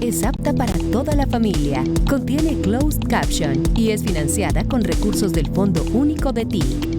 es apta para toda la familia, contiene closed caption y es financiada con recursos del Fondo Único de TIC.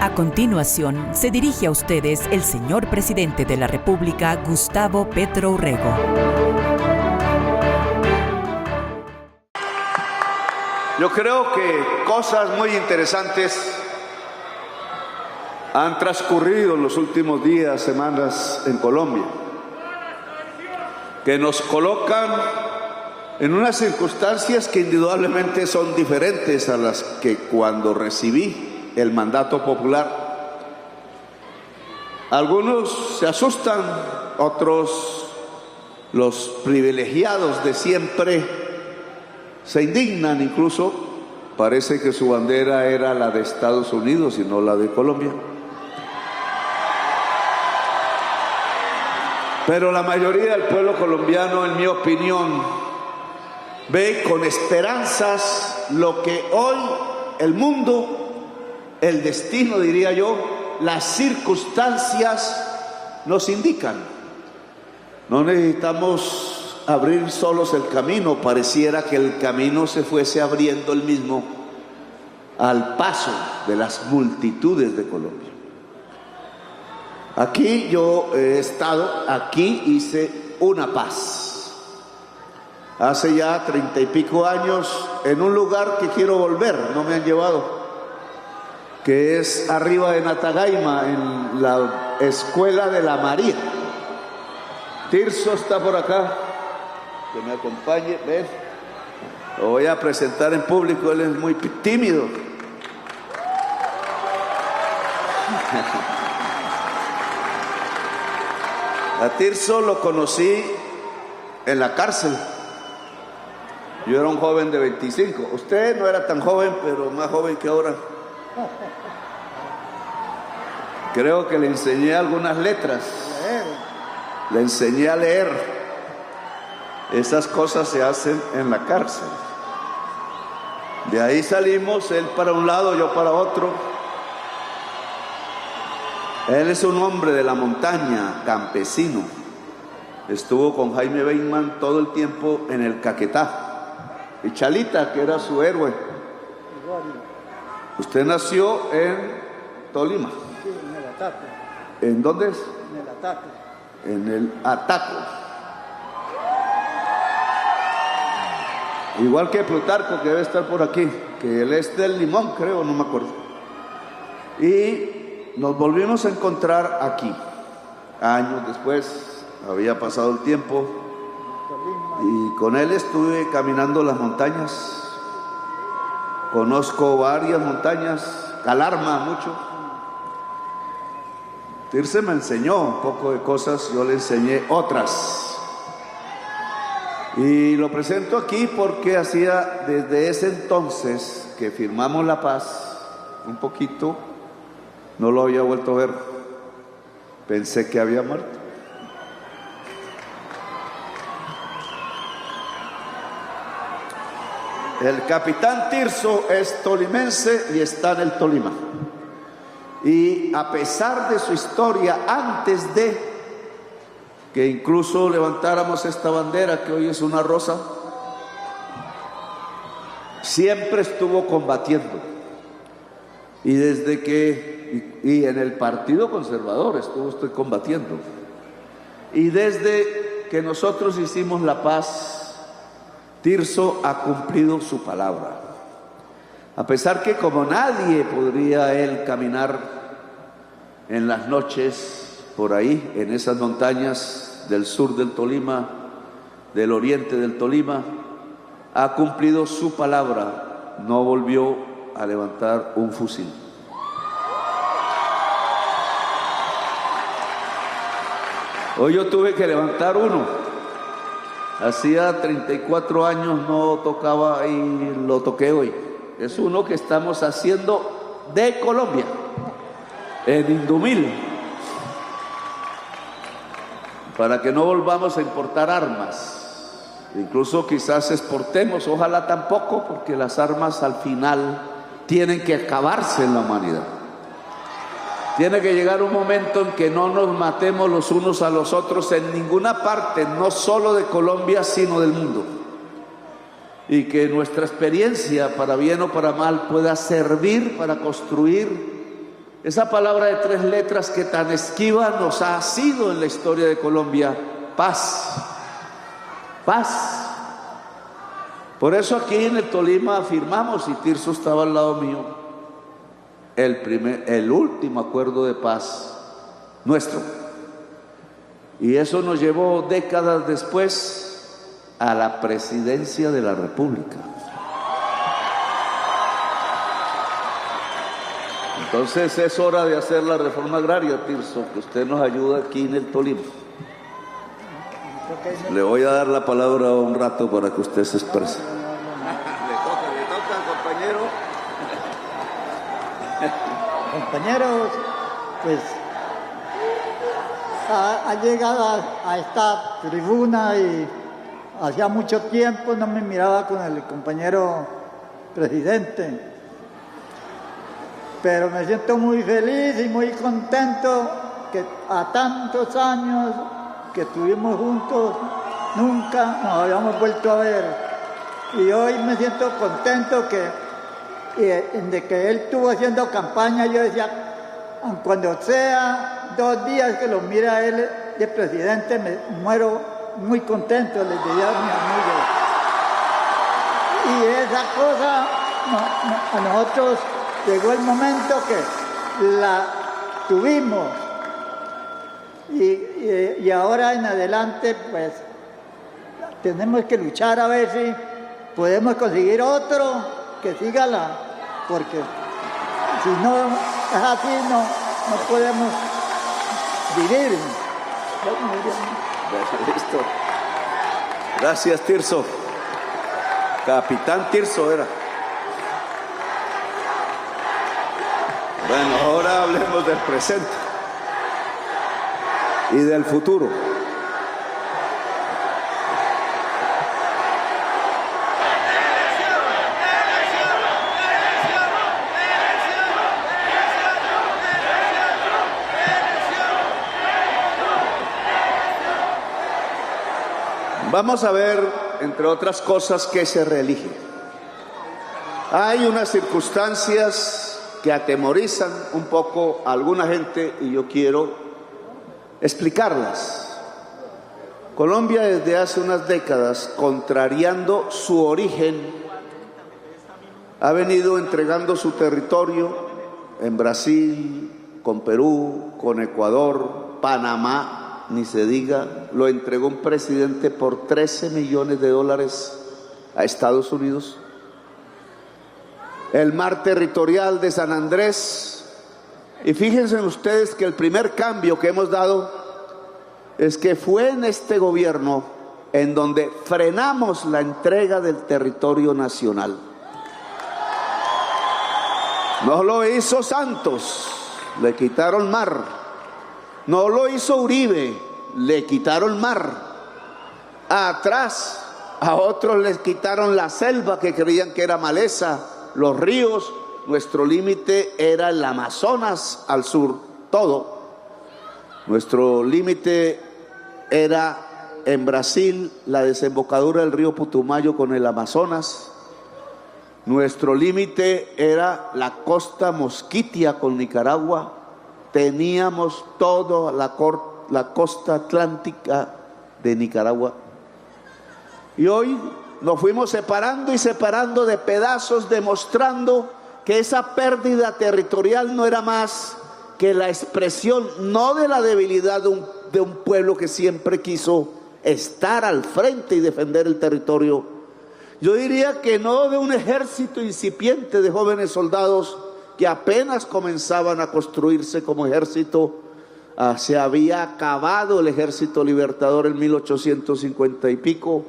A continuación, se dirige a ustedes el señor presidente de la República, Gustavo Petro Urrego. Yo creo que cosas muy interesantes han transcurrido en los últimos días, semanas en Colombia, que nos colocan en unas circunstancias que indudablemente son diferentes a las que cuando recibí el mandato popular. Algunos se asustan, otros, los privilegiados de siempre, se indignan. Incluso parece que su bandera era la de Estados Unidos y no la de Colombia. Pero la mayoría del pueblo colombiano, en mi opinión, ve con esperanzas lo que hoy el mundo, el destino, diría yo, las circunstancias nos indican. No necesitamos abrir solos el camino, pareciera que el camino se fuese abriendo el mismo al paso de las multitudes de Colombia. Aquí yo he estado, aquí hice una paz. Hace ya 30 y pico años, en un lugar que quiero volver, no me han llevado, que es arriba de Natagaima, en la Escuela de la María. Tirso está por acá, que me acompañe. ¿Ves? Lo voy a presentar en público, él es muy tímido. A Tirso lo conocí en la cárcel. Yo era un joven de 25. Usted no era tan joven, pero más joven que ahora. Creo que le enseñé algunas letras. Le enseñé a leer. Esas cosas se hacen en la cárcel. De ahí salimos, él para un lado, yo para otro. Él es un hombre de la montaña, campesino. Estuvo con Jaime Bateman todo el tiempo en el Caquetá. Y Chalita, que era su héroe. Usted nació en Tolima. Sí, en el ataque. ¿En dónde es? En el ataque. En el Ataco. Igual que Plutarco, que debe estar por aquí, que él es del Limón, creo, no me acuerdo. Y nos volvimos a encontrar aquí. Años después, había pasado el tiempo, y con él estuve caminando las montañas. Conozco varias montañas, Calarma mucho. Tirse me enseñó un poco de cosas, yo le enseñé otras. Y lo presento aquí porque hacía desde ese entonces que firmamos la paz, un poquito, no lo había vuelto a ver. Pensé que había muerto. El capitán Tirso es tolimense y está en el Tolima. Y a pesar de su historia, antes de que incluso levantáramos esta bandera que hoy es una rosa, siempre estuvo combatiendo. Y desde que, y en el Partido Conservador estuvo usted combatiendo. Y desde que nosotros hicimos la paz, Tirso ha cumplido su palabra. A pesar que como nadie podría él caminar en las noches por ahí, en esas montañas del sur del Tolima, del oriente del Tolima, ha cumplido su palabra, no volvió a levantar un fusil. Hoy yo tuve que levantar uno. Hacía 34 años no tocaba y lo toqué hoy. Es uno que estamos haciendo de Colombia, en Indumil, para que no volvamos a importar armas. Incluso quizás exportemos, ojalá tampoco, porque las armas al final tienen que acabarse en la humanidad. Tiene que llegar un momento en que no nos matemos los unos a los otros en ninguna parte, no solo de Colombia, sino del mundo. Y que nuestra experiencia, para bien o para mal, pueda servir para construir esa palabra de 3 letras que tan esquiva nos ha sido en la historia de Colombia: paz. Paz. Por eso aquí en el Tolima afirmamos, y Tirso estaba al lado mío, el último acuerdo de paz nuestro. Y eso nos llevó décadas después a la presidencia de la República. Entonces es hora de hacer la reforma agraria, Tirso, que usted nos ayuda aquí en el Tolima. Le voy a dar la palabra un rato para que usted se exprese. Le toca, compañero. Compañeros, pues ha llegado a esta tribuna y hacía mucho tiempo no me miraba con el compañero presidente, pero me siento muy feliz y muy contento que a tantos años que estuvimos juntos nunca nos habíamos vuelto a ver, y hoy me siento contento de que él estuvo haciendo campaña. Yo decía, cuando sea 2 días que lo mira él de presidente, me muero muy contento, les diría a mi amigo. Y esa cosa, a nosotros llegó el momento que la tuvimos, y ahora en adelante pues tenemos que luchar a ver si podemos conseguir otro que siga porque si no es así no podemos vivir. Listo. Gracias, Tirso. Capitán Tirso era. Bueno, ahora hablemos del presente y del futuro. Vamos a ver, entre otras cosas, qué se reelige. Hay unas circunstancias que atemorizan un poco a alguna gente y yo quiero explicarlas. Colombia desde hace unas décadas, contrariando su origen, ha venido entregando su territorio en Brasil, con Perú, con Ecuador, Panamá, ni se diga, lo entregó un presidente por $13 millones a Estados Unidos. El mar territorial de San Andrés. Y fíjense ustedes que el primer cambio que hemos dado es que fue en este gobierno en donde frenamos la entrega del territorio nacional. No lo hizo Santos, le quitaron mar. No lo hizo Uribe, le quitaron mar. Atrás, a otros les quitaron la selva que creían que era maleza, los ríos. Nuestro límite era el Amazonas al sur, todo. Nuestro límite era en Brasil, la desembocadura del río Putumayo con el Amazonas. Nuestro límite era la costa Mosquitia con Nicaragua. Teníamos toda la costa atlántica de Nicaragua. Y hoy nos fuimos separando y separando de pedazos, demostrando que esa pérdida territorial no era más que la expresión no de la debilidad de un pueblo que siempre quiso estar al frente y defender el territorio. Yo diría que no de un ejército incipiente de jóvenes soldados que apenas comenzaban a construirse como ejército. Se había acabado el ejército libertador en 1850 y pico.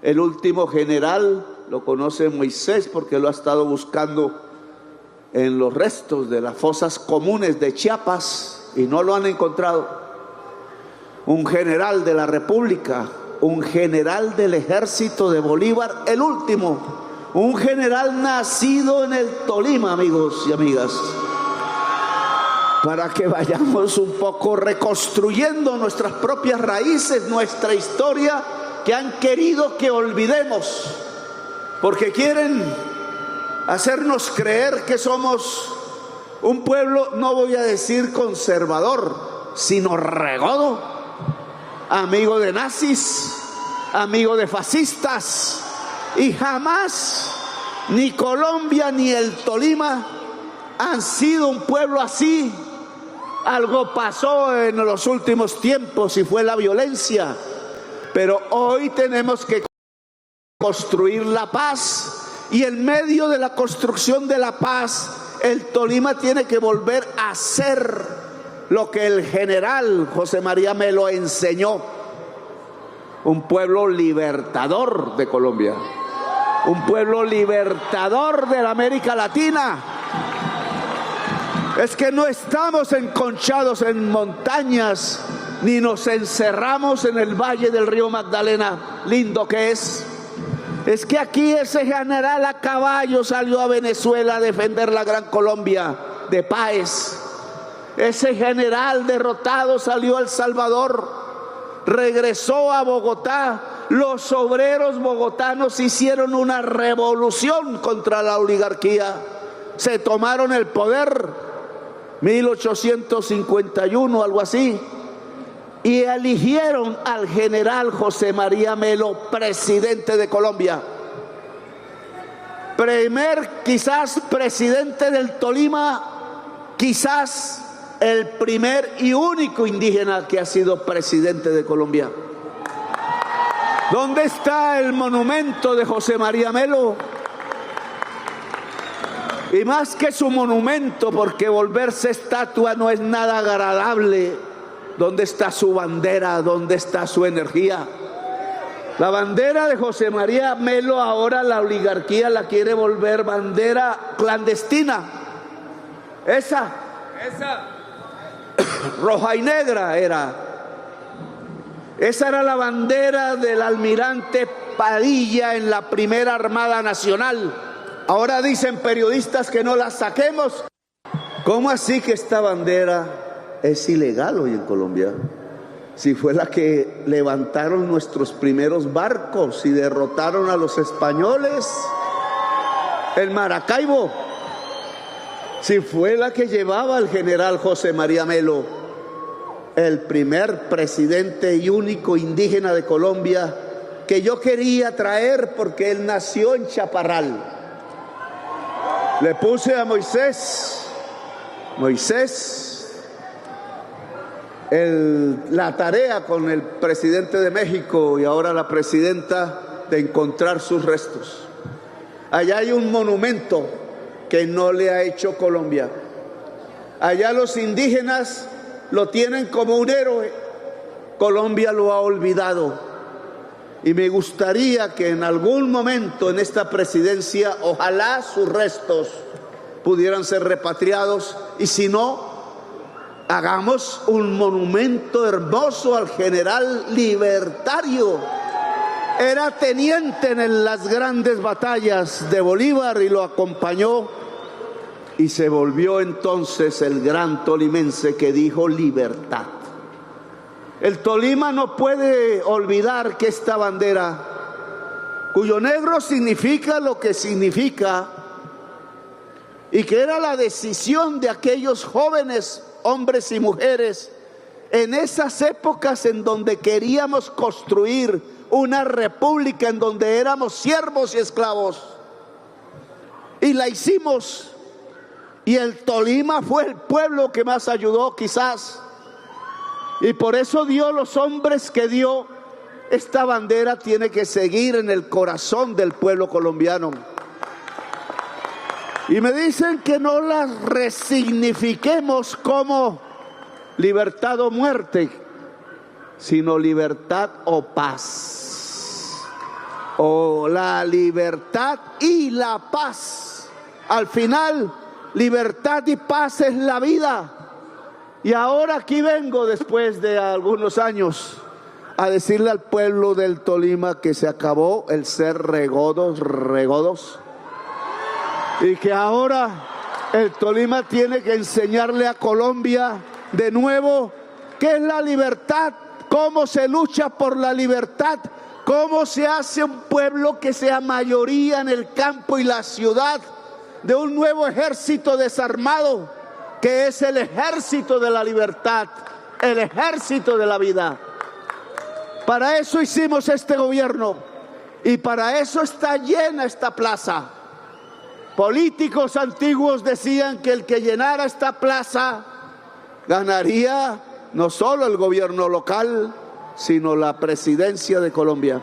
El último general, lo conoce Moisés porque lo ha estado buscando en los restos de las fosas comunes de Chiapas y no lo han encontrado. Un general de la República, un general del ejército de Bolívar, el último, un general nacido en el Tolima, amigos y amigas, para que vayamos un poco reconstruyendo nuestras propias raíces, nuestra historia, que han querido que olvidemos, porque quieren hacernos creer que somos un pueblo, no voy a decir conservador, sino regodo, amigo de nazis, amigo de fascistas, y jamás ni Colombia ni el Tolima han sido un pueblo así. Algo pasó en los últimos tiempos y fue la violencia, pero hoy tenemos que construir la paz. Y en medio de la construcción de la paz, el Tolima tiene que volver a ser lo que el general José María Melo enseñó: un pueblo libertador de Colombia, un pueblo libertador de la América Latina. Es que no estamos enconchados en montañas, ni nos encerramos en el valle del río Magdalena, lindo que es. Es que aquí ese general a caballo salió a Venezuela a defender la Gran Colombia de Páez. Ese general derrotado salió a El Salvador, regresó a Bogotá. Los obreros bogotanos hicieron una revolución contra la oligarquía. Se tomaron el poder, 1851, algo así. Y eligieron al general José María Melo presidente de Colombia. Quizás presidente del Tolima, quizás el primer y único indígena que ha sido presidente de Colombia. ¿Dónde está el monumento de José María Melo? Y más que su monumento, porque volverse estatua no es nada agradable. ¿Dónde está su bandera? ¿Dónde está su energía? La bandera de José María Melo ahora la oligarquía la quiere volver bandera clandestina. Esa. Roja y negra era. Esa era la bandera del almirante Padilla en la Primera Armada Nacional. Ahora dicen periodistas que no la saquemos. ¿Cómo así que esta bandera es ilegal hoy en Colombia? Si fue la que levantaron nuestros primeros barcos y derrotaron a los españoles en Maracaibo. si fue la que llevaba al general José María Melo, el primer presidente y único indígena de Colombia que yo quería traer porque él nació en Chaparral. Le puse a Moisés la tarea con el presidente de México y ahora la presidenta de encontrar sus restos. Allá hay un monumento que no le ha hecho Colombia. Allá los indígenas lo tienen como un héroe. Colombia lo ha olvidado. Y me gustaría que en algún momento en esta presidencia, ojalá sus restos pudieran ser repatriados, y si no, hagamos un monumento hermoso al general libertario. Era teniente en las grandes batallas de Bolívar y lo acompañó, y se volvió entonces el gran tolimense que dijo libertad. El Tolima no puede olvidar que esta bandera, cuyo negro significa lo que significa, y que era la decisión de aquellos jóvenes, hombres y mujeres, en esas épocas en donde queríamos construir una república en donde éramos siervos y esclavos, y la hicimos. Y el Tolima fue el pueblo que más ayudó quizás, y por eso dio los hombres que dio. Esta bandera tiene que seguir en el corazón del pueblo colombiano. Y me dicen que no la resignifiquemos como libertad o muerte, sino libertad o paz, o la libertad y la paz. Al final, libertad y paz es la vida. Y ahora aquí vengo, después de algunos años, a decirle al pueblo del Tolima que se acabó el ser regodos, y que ahora el Tolima tiene que enseñarle a Colombia de nuevo qué es la libertad, cómo se lucha por la libertad, cómo se hace un pueblo que sea mayoría en el campo y la ciudad, de un nuevo ejército desarmado, que es el ejército de la libertad, el ejército de la vida. Para eso hicimos este gobierno, y para eso está llena esta plaza. Políticos antiguos decían que el que llenara esta plaza ganaría no solo el gobierno local, sino la presidencia de Colombia.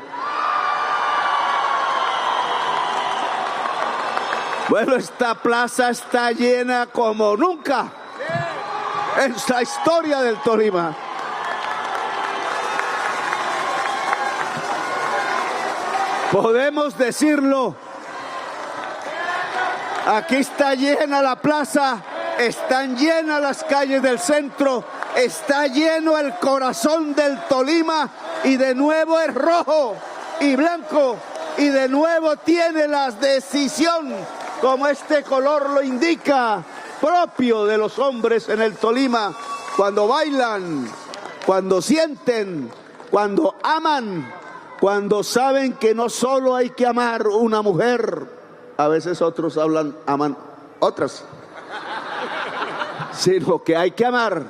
Bueno, esta plaza está llena como nunca en la historia del Tolima. Podemos decirlo. Aquí está llena la plaza, están llenas las calles del centro, está lleno el corazón del Tolima, y de nuevo es rojo y blanco, y de nuevo tiene la decisión, como este color lo indica, propio de los hombres en el Tolima, cuando bailan, cuando sienten, cuando aman, cuando saben que no solo hay que amar una mujer. A veces otros aman otras, sino que hay que amar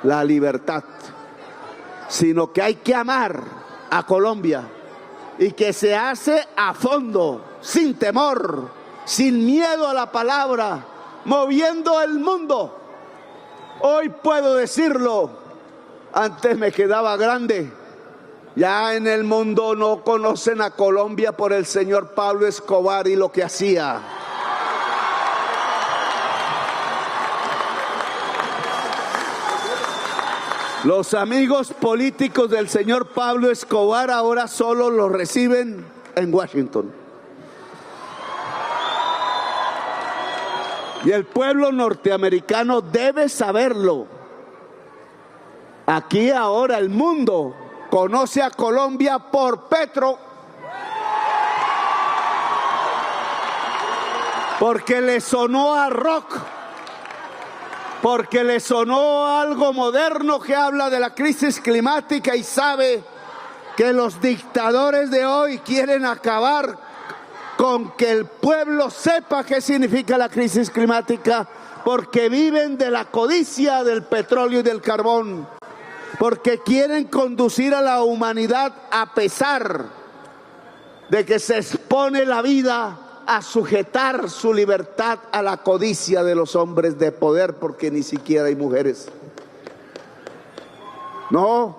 la libertad, sino que hay que amar a Colombia, y que se hace a fondo, sin temor, sin miedo a la palabra, moviendo el mundo. Hoy puedo decirlo, antes me quedaba grande. Ya en el mundo no conocen a Colombia por el señor Pablo Escobar y lo que hacía. Los amigos políticos del señor Pablo Escobar ahora solo los reciben en Washington. Y el pueblo norteamericano debe saberlo. Aquí ahora el mundo conoce a Colombia por Petro, porque le sonó a rock, porque le sonó a algo moderno que habla de la crisis climática, y sabe que los dictadores de hoy quieren acabar con que el pueblo sepa qué significa la crisis climática, porque viven de la codicia del petróleo y del carbón, porque quieren conducir a la humanidad a pesar de que se expone la vida a sujetar su libertad a la codicia de los hombres de poder, porque ni siquiera hay mujeres. No,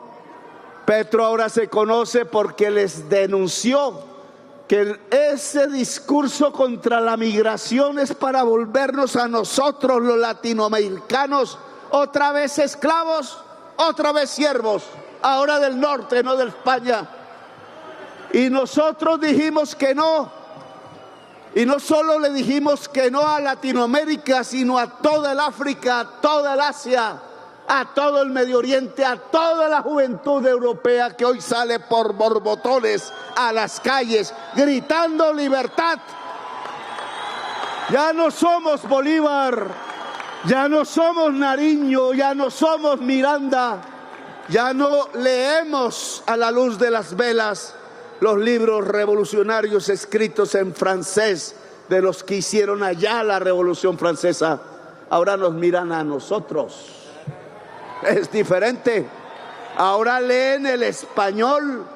Petro ahora se conoce porque les denunció que ese discurso contra la migración es para volvernos a nosotros los latinoamericanos otra vez esclavos, otra vez siervos, ahora del norte, no de España. Y nosotros dijimos que no. Y no solo le dijimos que no a Latinoamérica, sino a toda el África, a toda el Asia, a todo el Medio Oriente, a toda la juventud europea que hoy sale por borbotones a las calles gritando libertad. Ya no somos Bolívar, ya no somos Nariño, ya no somos Miranda, ya no leemos a la luz de las velas los libros revolucionarios escritos en francés de los que hicieron allá la Revolución Francesa. Ahora nos miran a nosotros. Es diferente. Ahora leen el español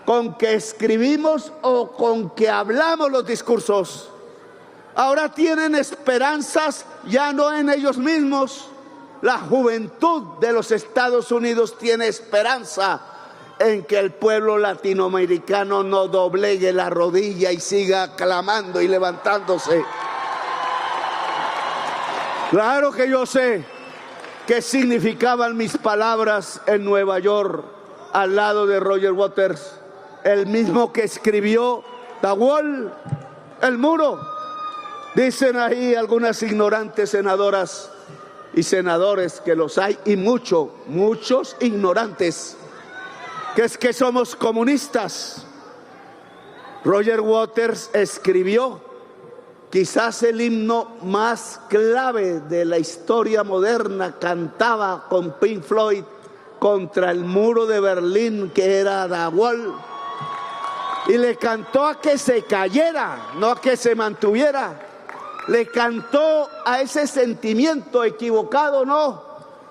con que escribimos o con que hablamos los discursos. Ahora tienen esperanzas ya no en ellos mismos. La juventud de los Estados Unidos tiene esperanza en que el pueblo latinoamericano no doblegue la rodilla y siga clamando y levantándose. Claro que yo sé qué significaban mis palabras en Nueva York, al lado de Roger Waters, el mismo que escribió The Wall, el muro. Dicen ahí algunas ignorantes senadoras y senadores, que los hay, y muchos ignorantes, que es que somos comunistas. Roger Waters escribió quizás el himno más clave de la historia moderna, cantaba con Pink Floyd contra el muro de Berlín, que era The Wall, y le cantó a que se cayera, no a que se mantuviera. Le cantó a ese sentimiento equivocado, no,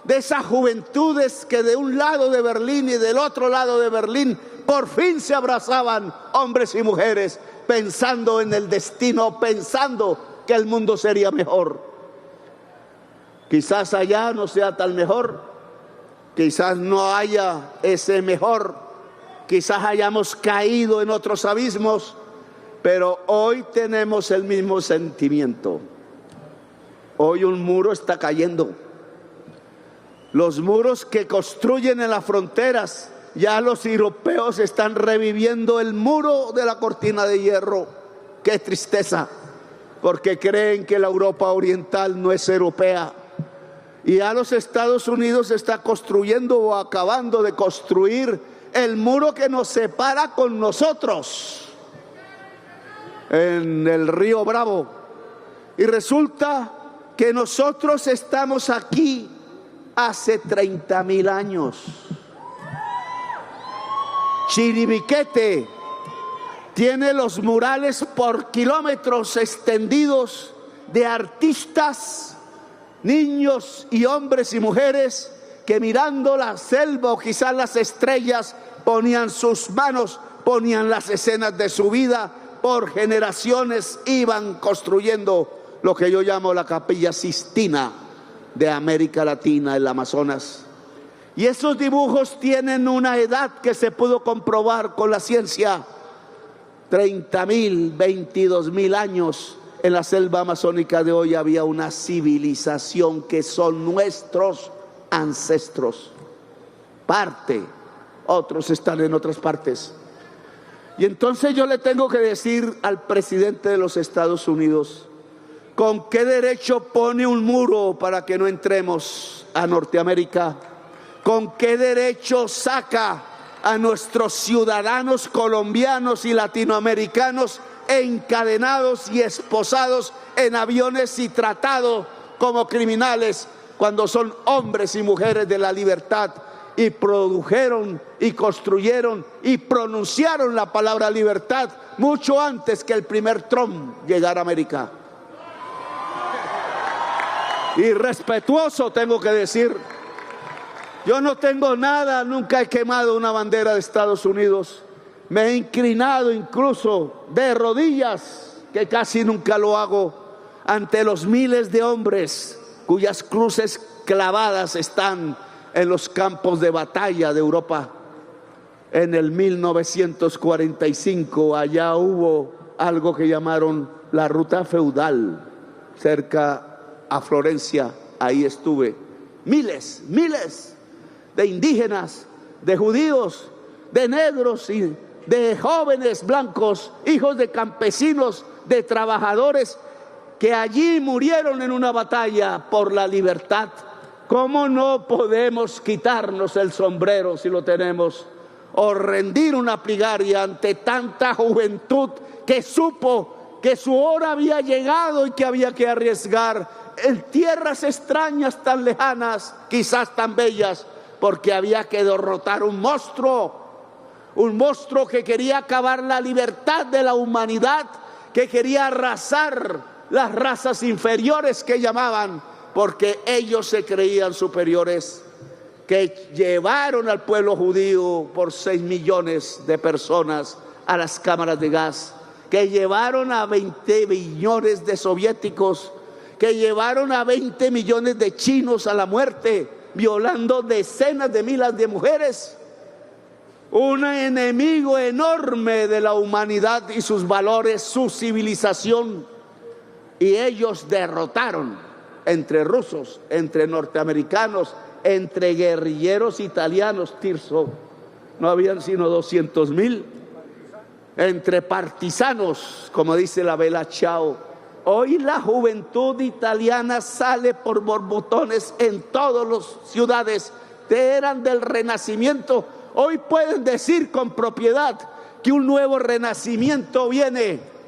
de esas juventudes que de un lado de Berlín y del otro lado de Berlín por fin se abrazaban, hombres y mujeres, pensando en el destino, pensando que el mundo sería mejor. Quizás allá no sea tan mejor, quizás no haya ese mejor, quizás hayamos caído en otros abismos, pero hoy tenemos el mismo sentimiento. Hoy un muro está cayendo. Los muros que construyen en las fronteras, ya los europeos están reviviendo el muro de la cortina de hierro. Qué tristeza, porque creen que la Europa oriental no es europea. Y ya los Estados Unidos está construyendo o acabando de construir el muro que nos separa con nosotros en el río Bravo. Y resulta que nosotros estamos aquí hace 30.000 años. Chiribiquete tiene los murales por kilómetros extendidos de artistas, niños y hombres y mujeres que mirando la selva o quizás las estrellas ponían sus manos, ponían las escenas de su vida. Por generaciones iban construyendo lo que yo llamo la Capilla Sistina de América Latina, el Amazonas. Y esos dibujos tienen una edad que se pudo comprobar con la ciencia. 30.000, 22.000 años en la selva amazónica de hoy había una civilización que son nuestros ancestros. Parte, otros están en otras partes. Y entonces yo le tengo que decir al presidente de los Estados Unidos, ¿con qué derecho pone un muro para que no entremos a Norteamérica? ¿Con qué derecho saca a nuestros ciudadanos colombianos y latinoamericanos encadenados y esposados en aviones y tratados como criminales cuando son hombres y mujeres de la libertad y produjeron y construyeron y pronunciaron la palabra libertad mucho antes que el primer Trump llegara a América. Y respetuoso tengo que decir, yo no tengo nada, nunca he quemado una bandera de Estados Unidos. Me he inclinado incluso de rodillas, que casi nunca lo hago, ante los miles de hombres cuyas cruces clavadas están en los campos de batalla de Europa. En el 1945 allá hubo algo que llamaron la ruta feudal, cerca a Florencia. Ahí estuve. Miles de indígenas, de judíos, de negros y de jóvenes blancos, hijos de campesinos, de trabajadores, que allí murieron en una batalla por la libertad. ¿Cómo no podemos quitarnos el sombrero si lo tenemos? O rendir una plegaria ante tanta juventud que supo que su hora había llegado y que había que arriesgar en tierras extrañas tan lejanas, quizás tan bellas, porque había que derrotar un monstruo que quería acabar la libertad de la humanidad, que quería arrasar las razas inferiores que llamaban, porque ellos se creían superiores, que llevaron al pueblo judío por 6 millones de personas a las cámaras de gas, que llevaron a 20 millones de soviéticos, que llevaron a 20 millones de chinos a la muerte, violando decenas de miles de mujeres. Un enemigo enorme de la humanidad y sus valores, su civilización. Y ellos derrotaron entre rusos, entre norteamericanos, entre guerrilleros italianos, Tirso, no habían sino 200,000, entre partisanos, como dice la Bella Ciao. Hoy la juventud italiana sale por borbotones en todas las ciudades, eran del Renacimiento. Hoy pueden decir con propiedad que un nuevo renacimiento viene.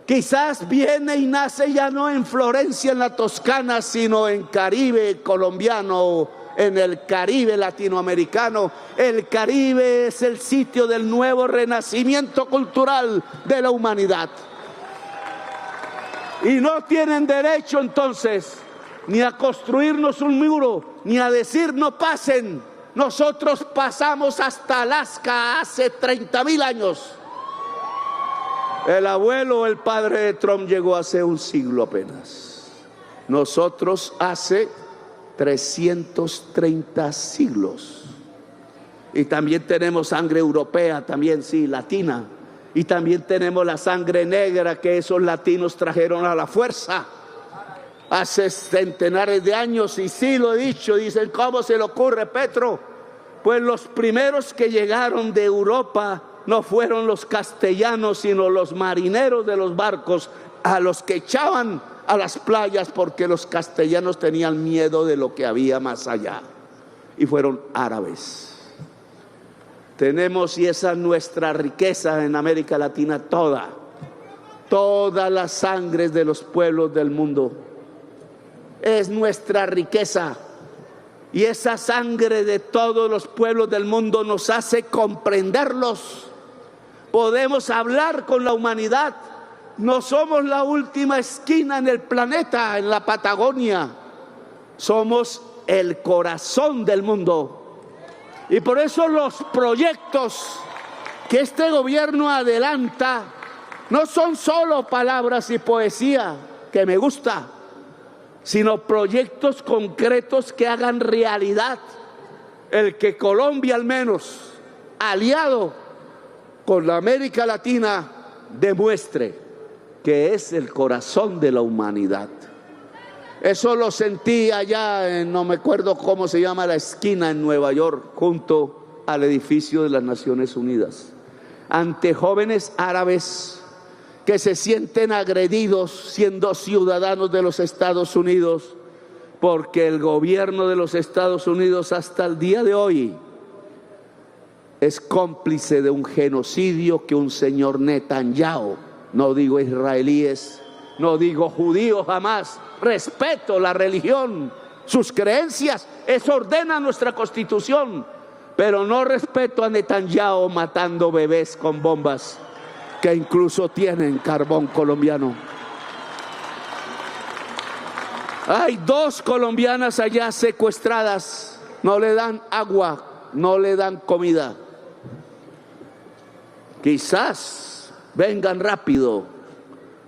Quizás viene y nace ya no en Florencia, en la Toscana, sino en Caribe colombiano, en el Caribe latinoamericano. El Caribe es el sitio del nuevo renacimiento cultural de la humanidad. Y no tienen derecho entonces ni a construirnos un muro, ni a decir no pasen. Nosotros pasamos hasta Alaska hace 30,000 años. El abuelo, el padre de Trump llegó hace un siglo apenas. Nosotros hace 330 siglos. Y también tenemos sangre europea, también sí, latina. Y también tenemos la sangre negra que esos latinos trajeron a la fuerza hace centenares de años. Y sí, lo he dicho, dicen, ¿cómo se le ocurre, Petro? Pues los primeros que llegaron de Europa no fueron los castellanos, sino los marineros de los barcos, a los que echaban a las playas porque los castellanos tenían miedo de lo que había más allá. Y fueron árabes. Tenemos, y esa es nuestra riqueza en América Latina, todas las sangres de los pueblos del mundo. Es nuestra riqueza. Y esa sangre de todos los pueblos del mundo nos hace comprenderlos. Podemos hablar con la humanidad. No somos la última esquina en el planeta, en la Patagonia. Somos el corazón del mundo. Y por eso los proyectos que este gobierno adelanta no son solo palabras y poesía, que me gusta, sino proyectos concretos que hagan realidad el que Colombia, al menos aliado con la América Latina, demuestre que es el corazón de la humanidad. Eso lo sentí allá en, no me acuerdo cómo se llama la esquina, en Nueva York, junto al edificio de las Naciones Unidas, ante jóvenes árabes que se sienten agredidos siendo ciudadanos de los Estados Unidos, porque el gobierno de los Estados Unidos hasta el día de hoy es cómplice de un genocidio que un señor Netanyahu, no digo israelíes, no digo judíos jamás, respeto la religión, sus creencias, eso ordena nuestra Constitución, pero no respeto a Netanyahu matando bebés con bombas que incluso tienen carbón colombiano. Hay 2 colombianas allá secuestradas, no le dan agua, no le dan comida. Quizás vengan rápido,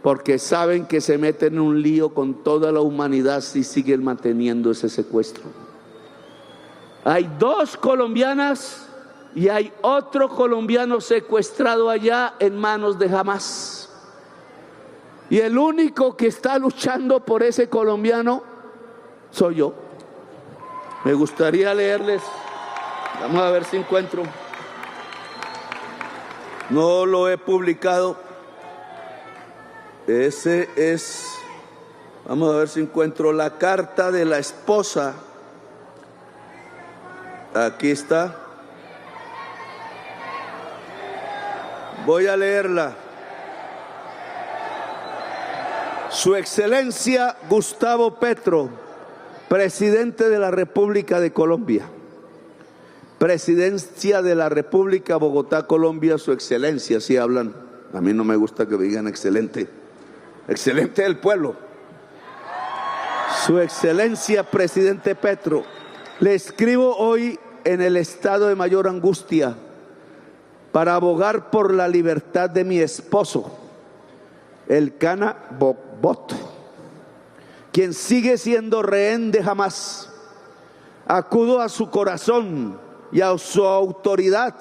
porque saben que se meten en un lío con toda la humanidad si siguen manteniendo ese secuestro. Hay 2 colombianas y hay otro colombiano secuestrado allá en manos de Hamas. Y el único que está luchando por ese colombiano soy yo. Me gustaría leerles, vamos a ver si encuentro. No lo he publicado. Ese es, vamos a ver si encuentro la carta de la esposa. Aquí está. Voy a leerla. Su Excelencia Gustavo Petro, Presidente de la República de Colombia. Presidencia de la República, Bogotá, Colombia, Su Excelencia, así hablan. A mí no me gusta que me digan excelente. Excelente del pueblo. Su Excelencia Presidente Petro, le escribo hoy en el estado de mayor angustia para abogar por la libertad de mi esposo, el Cana Bokbot, quien sigue siendo rehén de Hamas. Acudo a su corazón y a su autoridad,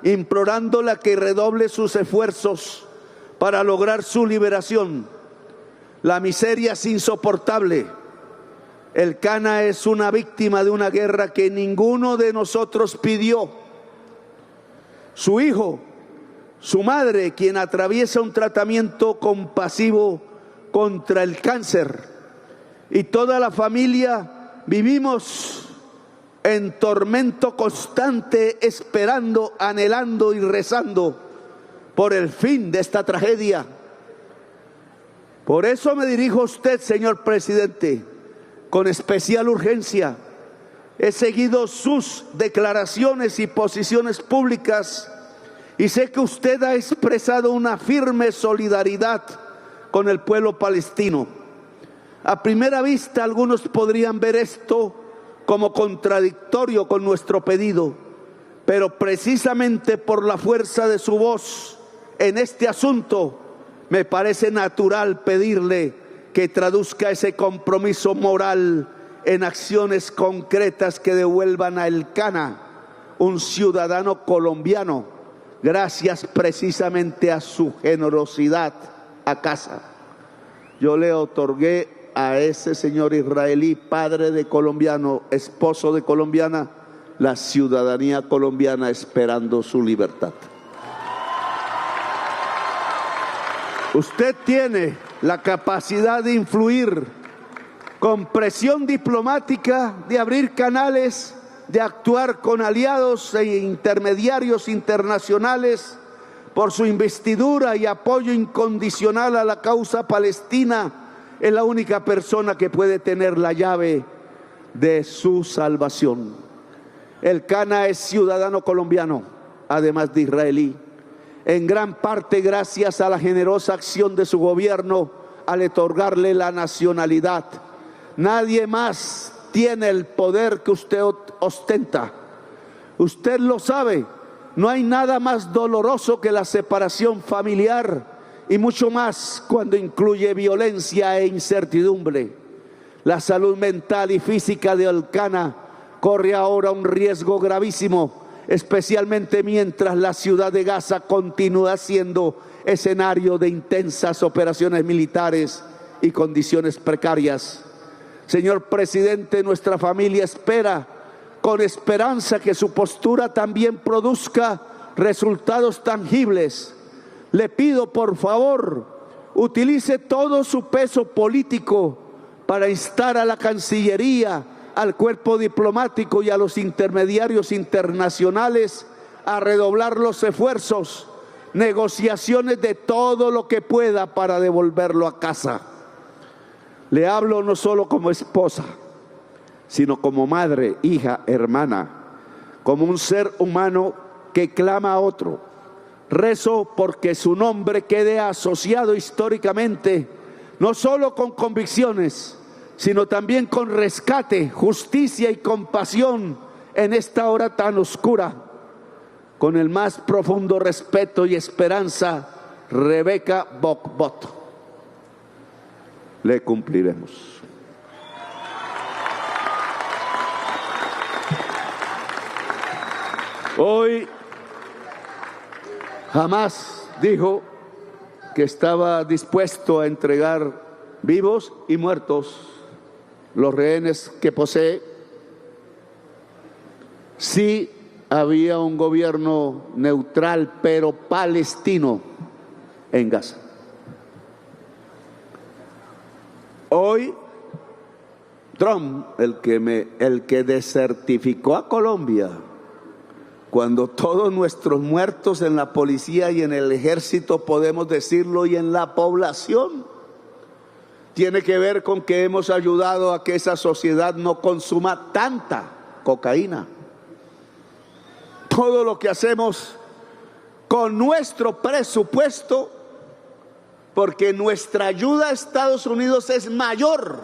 implorándola que redoble sus esfuerzos para lograr su liberación. La miseria es insoportable. El Cana es una víctima de una guerra que ninguno de nosotros pidió. Su hijo, su madre, quien atraviesa un tratamiento compasivo contra el cáncer, y toda la familia vivimos en tormento constante, esperando, anhelando y rezando por el fin de esta tragedia. Por eso me dirijo a usted, señor presidente, con especial urgencia. He seguido sus declaraciones y posiciones públicas y sé que usted ha expresado una firme solidaridad con el pueblo palestino. A primera vista, algunos podrían ver esto como contradictorio con nuestro pedido, pero precisamente por la fuerza de su voz en este asunto, me parece natural pedirle que traduzca ese compromiso moral en acciones concretas que devuelvan a El Cana, un ciudadano colombiano, gracias precisamente a su generosidad, a casa. Yo le otorgué a ese señor israelí, padre de colombiano, esposo de colombiana, la ciudadanía colombiana, esperando su libertad. Usted tiene la capacidad de influir con presión diplomática, de abrir canales, de actuar con aliados e intermediarios internacionales por su investidura y apoyo incondicional a la causa palestina. Es la única persona que puede tener la llave de su salvación. El Cana es ciudadano colombiano, además de israelí, en gran parte gracias a la generosa acción de su gobierno al otorgarle la nacionalidad. Nadie más tiene el poder que usted ostenta. Usted lo sabe, no hay nada más doloroso que la separación familiar, y mucho más cuando incluye violencia e incertidumbre. La salud mental y física de El Cana corre ahora un riesgo gravísimo, especialmente mientras la ciudad de Gaza continúa siendo escenario de intensas operaciones militares y condiciones precarias. Señor presidente, nuestra familia espera con esperanza que su postura también produzca resultados tangibles. Le pido, por favor, utilice todo su peso político para instar a la Cancillería, al cuerpo diplomático y a los intermediarios internacionales a redoblar los esfuerzos, negociaciones de todo lo que pueda para devolverlo a casa. Le hablo no solo como esposa, sino como madre, hija, hermana. como un ser humano que clama a otro. Rezo porque su nombre quede asociado históricamente, no solo con convicciones, sino también con rescate, justicia y compasión en esta hora tan oscura. Con el más profundo respeto y esperanza, Rebeca Bokbot. Le cumpliremos. Hoy jamás dijo que estaba dispuesto a entregar vivos y muertos los rehenes que posee si había un gobierno neutral pero palestino en Gaza. Hoy Trump, el que desertificó a Colombia, cuando todos nuestros muertos en la policía y en el ejército, podemos decirlo, y en la población, tiene que ver con que hemos ayudado a que esa sociedad no consuma tanta cocaína. Todo lo que hacemos con nuestro presupuesto, porque nuestra ayuda a Estados Unidos es mayor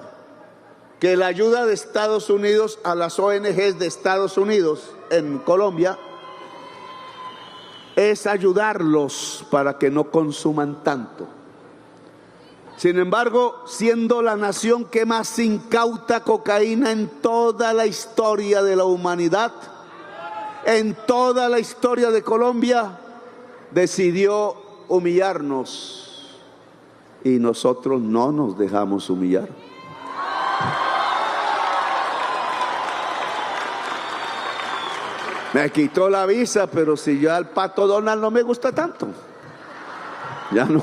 que la ayuda de Estados Unidos a las ONGs de Estados Unidos en Colombia, es ayudarlos para que no consuman tanto. Sin embargo, siendo la nación que más incauta cocaína en toda la historia de la humanidad, en toda la historia de Colombia, decidió humillarnos, y nosotros no nos dejamos humillar. Me quitó la visa, pero si ya el Pato Donald no me gusta tanto, ya no.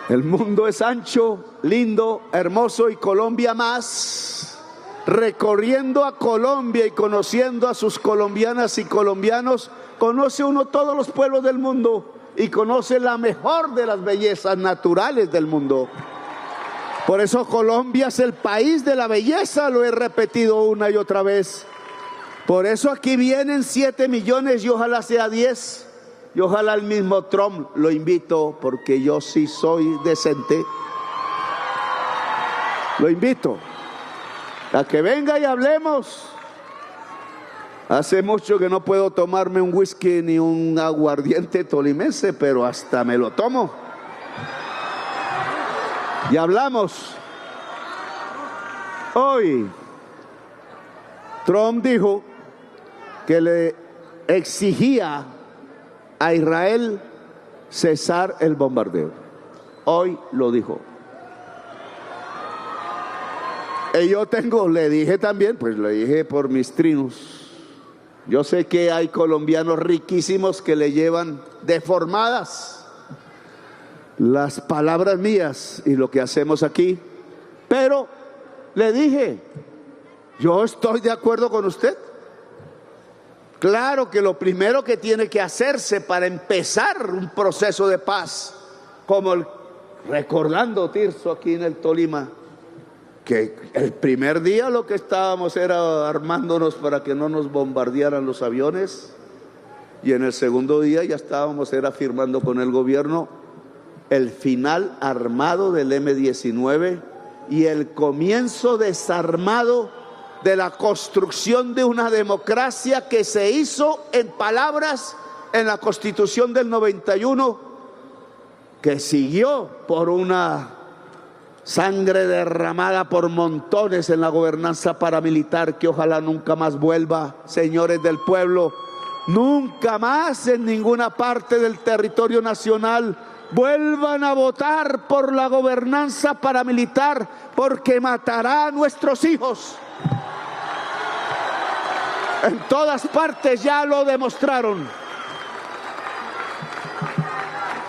El mundo es ancho, lindo, hermoso, y Colombia más. Recorriendo a Colombia y conociendo a sus colombianas y colombianos, conoce uno todos los pueblos del mundo y conoce la mejor de las bellezas naturales del mundo. Por eso Colombia es el país de la belleza, lo he repetido una y otra vez. Por eso aquí vienen 7 millones y ojalá sea 10. Y ojalá el mismo Trump lo invito, porque yo sí soy decente. Lo invito a que venga y hablemos. Hace mucho que no puedo tomarme un whisky ni un aguardiente tolimense, pero hasta me lo tomo. Y hablamos. Hoy Trump dijo que le exigía a Israel cesar el bombardeo. Hoy lo dijo. Y yo le dije también, pues le dije por mis trinos. Yo sé que hay colombianos riquísimos que le llevan deformadas las palabras mías y lo que hacemos aquí, pero le dije, yo estoy de acuerdo con usted. Claro que lo primero que tiene que hacerse para empezar un proceso de paz, como recordando Tirso aquí en el Tolima, que el primer día lo que estábamos era armándonos para que no nos bombardearan los aviones, y en el segundo día ya estábamos firmando con el gobierno el final armado del M-19 y el comienzo desarmado de la construcción de una democracia que se hizo en palabras en la Constitución del 91, que siguió por una sangre derramada por montones en la gobernanza paramilitar, que ojalá nunca más vuelva, señores del pueblo. Nunca más en ninguna parte del territorio nacional vuelvan a votar por la gobernanza paramilitar, porque matará a nuestros hijos. En todas partes ya lo demostraron.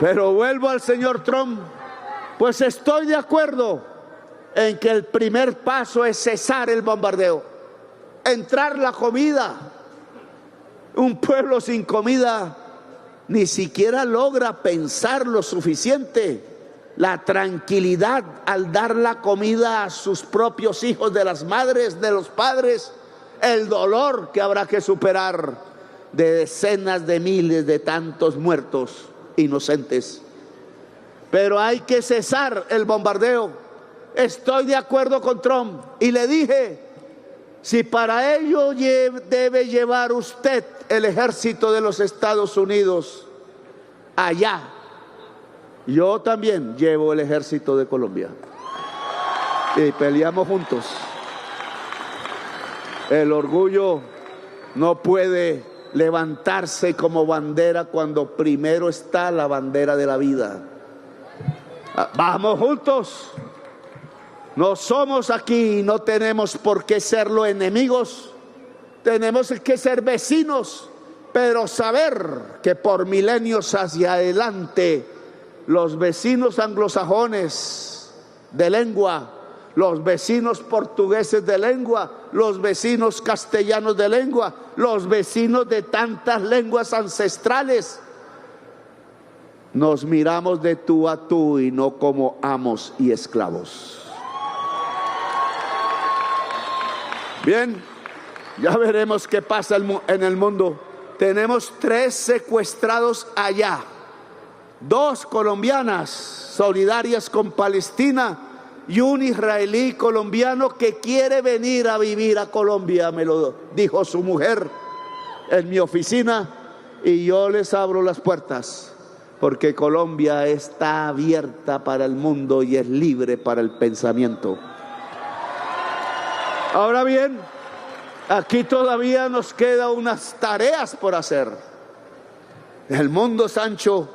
Pero vuelvo al señor Trump, pues estoy de acuerdo en que el primer paso es cesar el bombardeo, entrar la comida. Un pueblo sin comida ni siquiera logra pensar lo suficiente, la tranquilidad al dar la comida a sus propios hijos, de las madres, de los padres, el dolor que habrá que superar de decenas de miles de tantos muertos inocentes. Pero hay que cesar el bombardeo. Estoy de acuerdo con Trump y le dije, si para ello debe llevar usted el ejército de los Estados Unidos allá, yo también llevo el ejército de Colombia y peleamos juntos. El orgullo no puede levantarse como bandera cuando primero está la bandera de la vida. Vamos juntos. No somos aquí, no tenemos por qué serlo enemigos, tenemos que ser vecinos, pero saber que por milenios hacia adelante los vecinos anglosajones de lengua, los vecinos portugueses de lengua, los vecinos castellanos de lengua, los vecinos de tantas lenguas ancestrales, nos miramos de tú a tú y no como amos y esclavos. Bien, ya veremos qué pasa en el mundo. Tenemos 3 secuestrados allá, 2 colombianas solidarias con Palestina y un israelí colombiano que quiere venir a vivir a Colombia, me lo dijo su mujer en mi oficina, y yo les abro las puertas porque Colombia está abierta para el mundo y es libre para el pensamiento. Ahora bien, aquí todavía nos quedan unas tareas por hacer. El mundo es ancho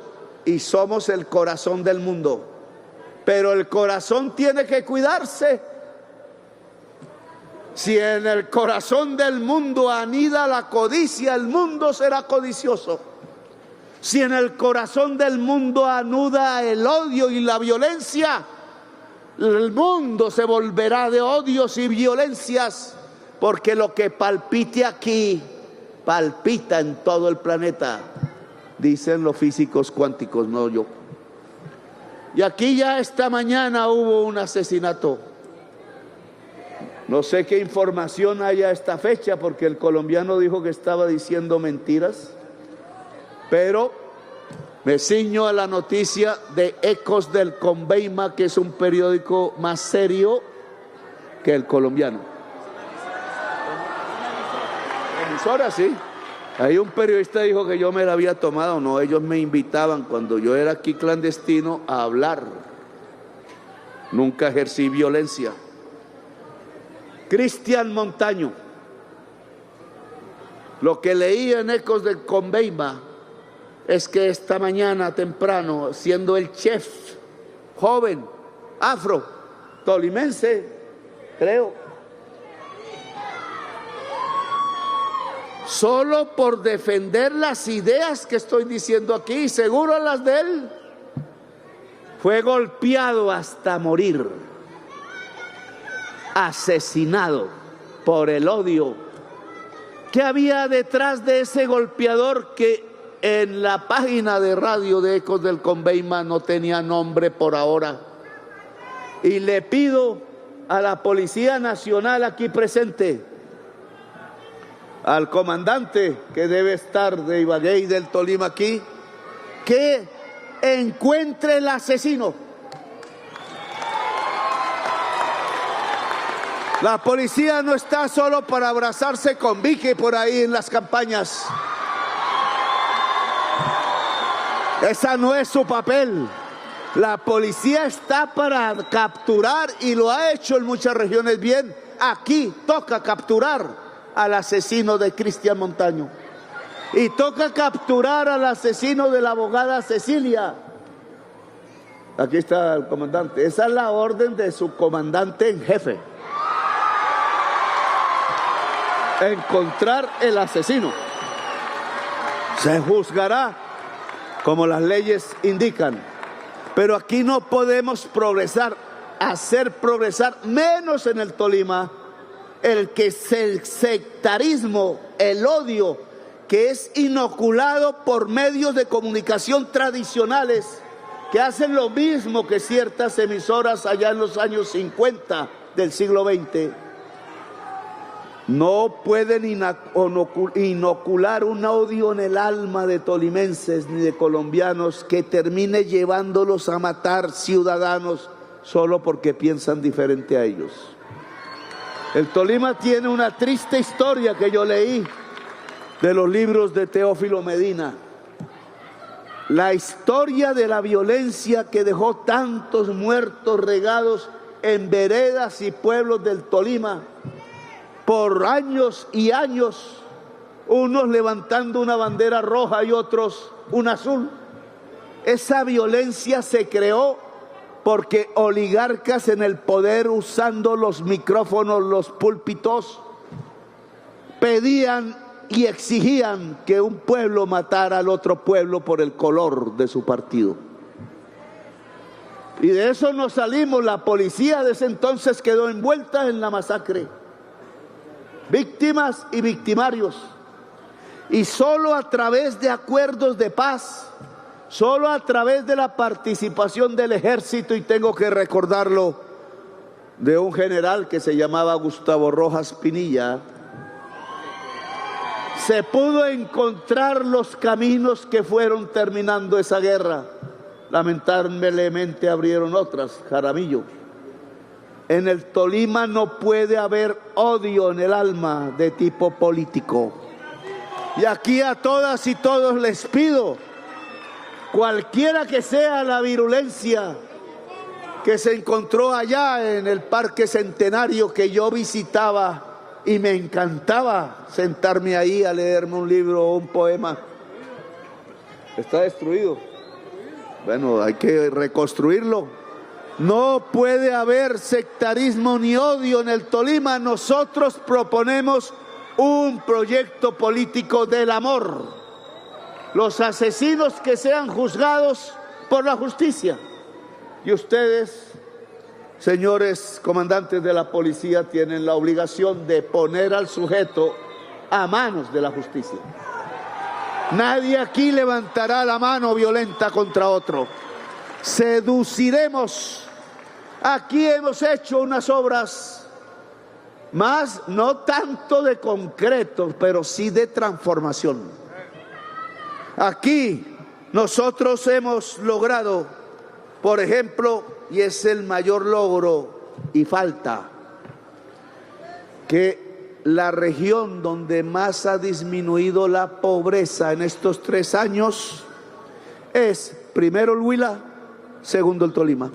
y somos el corazón del mundo, pero el corazón tiene que cuidarse. Si en el corazón del mundo anida la codicia, el mundo será codicioso. Si en el corazón del mundo anuda el odio y la violencia, el mundo se volverá de odios y violencias, porque lo que palpite aquí, palpita en todo el planeta, dicen los físicos cuánticos, no yo. Y aquí ya esta mañana hubo un asesinato. No sé qué información haya a esta fecha, porque el colombiano dijo que estaba diciendo mentiras, pero me ciño a la noticia de Ecos del Conveima, que es un periódico más serio que el colombiano. Emisora, sí. Ahí un periodista dijo que yo me la había tomado. No, ellos me invitaban cuando yo era aquí clandestino a hablar. Nunca ejercí violencia. Cristian Montaño. Lo que leí en Ecos del Conveima es que esta mañana temprano, siendo el chef joven, afro, tolimense, creo, solo por defender las ideas que estoy diciendo aquí, seguro las de él, fue golpeado hasta morir, asesinado por el odio. ¿Qué había detrás de ese golpeador que en la página de radio de Ecos del Conveima no tenía nombre por ahora? Y le pido a la Policía Nacional aquí presente, al comandante que debe estar de Ibagué y del Tolima aquí, que encuentre el asesino. La policía no está solo para abrazarse con Vicky por ahí en las campañas. Esa no es su papel. La policía está para capturar, y lo ha hecho en muchas regiones bien. Aquí toca capturar al asesino de Cristian Montaño. Y toca capturar al asesino de la abogada Cecilia. Aquí está el comandante. Esa es la orden de su comandante en jefe. Encontrar el asesino. Se juzgará como las leyes indican. Pero aquí no podemos progresar, hacer progresar, menos en el Tolima, el sectarismo, el odio que es inoculado por medios de comunicación tradicionales que hacen lo mismo que ciertas emisoras allá en los años 50 del siglo XX. no pueden inocular un odio en el alma de tolimenses ni de colombianos que termine llevándolos a matar ciudadanos solo porque piensan diferente a ellos. El Tolima tiene una triste historia que yo leí de los libros de Teófilo Medina. La historia de la violencia que dejó tantos muertos regados en veredas y pueblos del Tolima por años y años, unos levantando una bandera roja y otros una azul. Esa violencia se creó porque oligarcas en el poder, usando los micrófonos, los púlpitos, pedían y exigían que un pueblo matara al otro pueblo por el color de su partido. Y de eso nos salimos. La policía de ese entonces quedó envuelta en la masacre. Víctimas y victimarios. Y solo a través de acuerdos de paz, solo a través de la participación del ejército, y tengo que recordarlo, de un general que se llamaba Gustavo Rojas Pinilla, se pudo encontrar los caminos que fueron terminando esa guerra. Lamentablemente abrieron otras, Jaramillo. En el Tolima no puede haber odio en el alma de tipo político. Y aquí a todas y todos les pido, cualquiera que sea la virulencia que se encontró allá en el Parque Centenario, que yo visitaba y me encantaba sentarme ahí a leerme un libro o un poema, está destruido. Bueno, hay que reconstruirlo. No puede haber sectarismo ni odio en el Tolima. Nosotros proponemos un proyecto político del amor. Los asesinos que sean juzgados por la justicia. Y ustedes, señores comandantes de la policía, tienen la obligación de poner al sujeto a manos de la justicia. Nadie aquí levantará la mano violenta contra otro. Seduciremos. Aquí hemos hecho unas obras más, no tanto de concreto, pero sí de transformación. Aquí nosotros hemos logrado, por ejemplo, y es el mayor logro y falta, que la región donde más ha disminuido la pobreza en estos 3 años es primero el Huila, segundo el Tolima.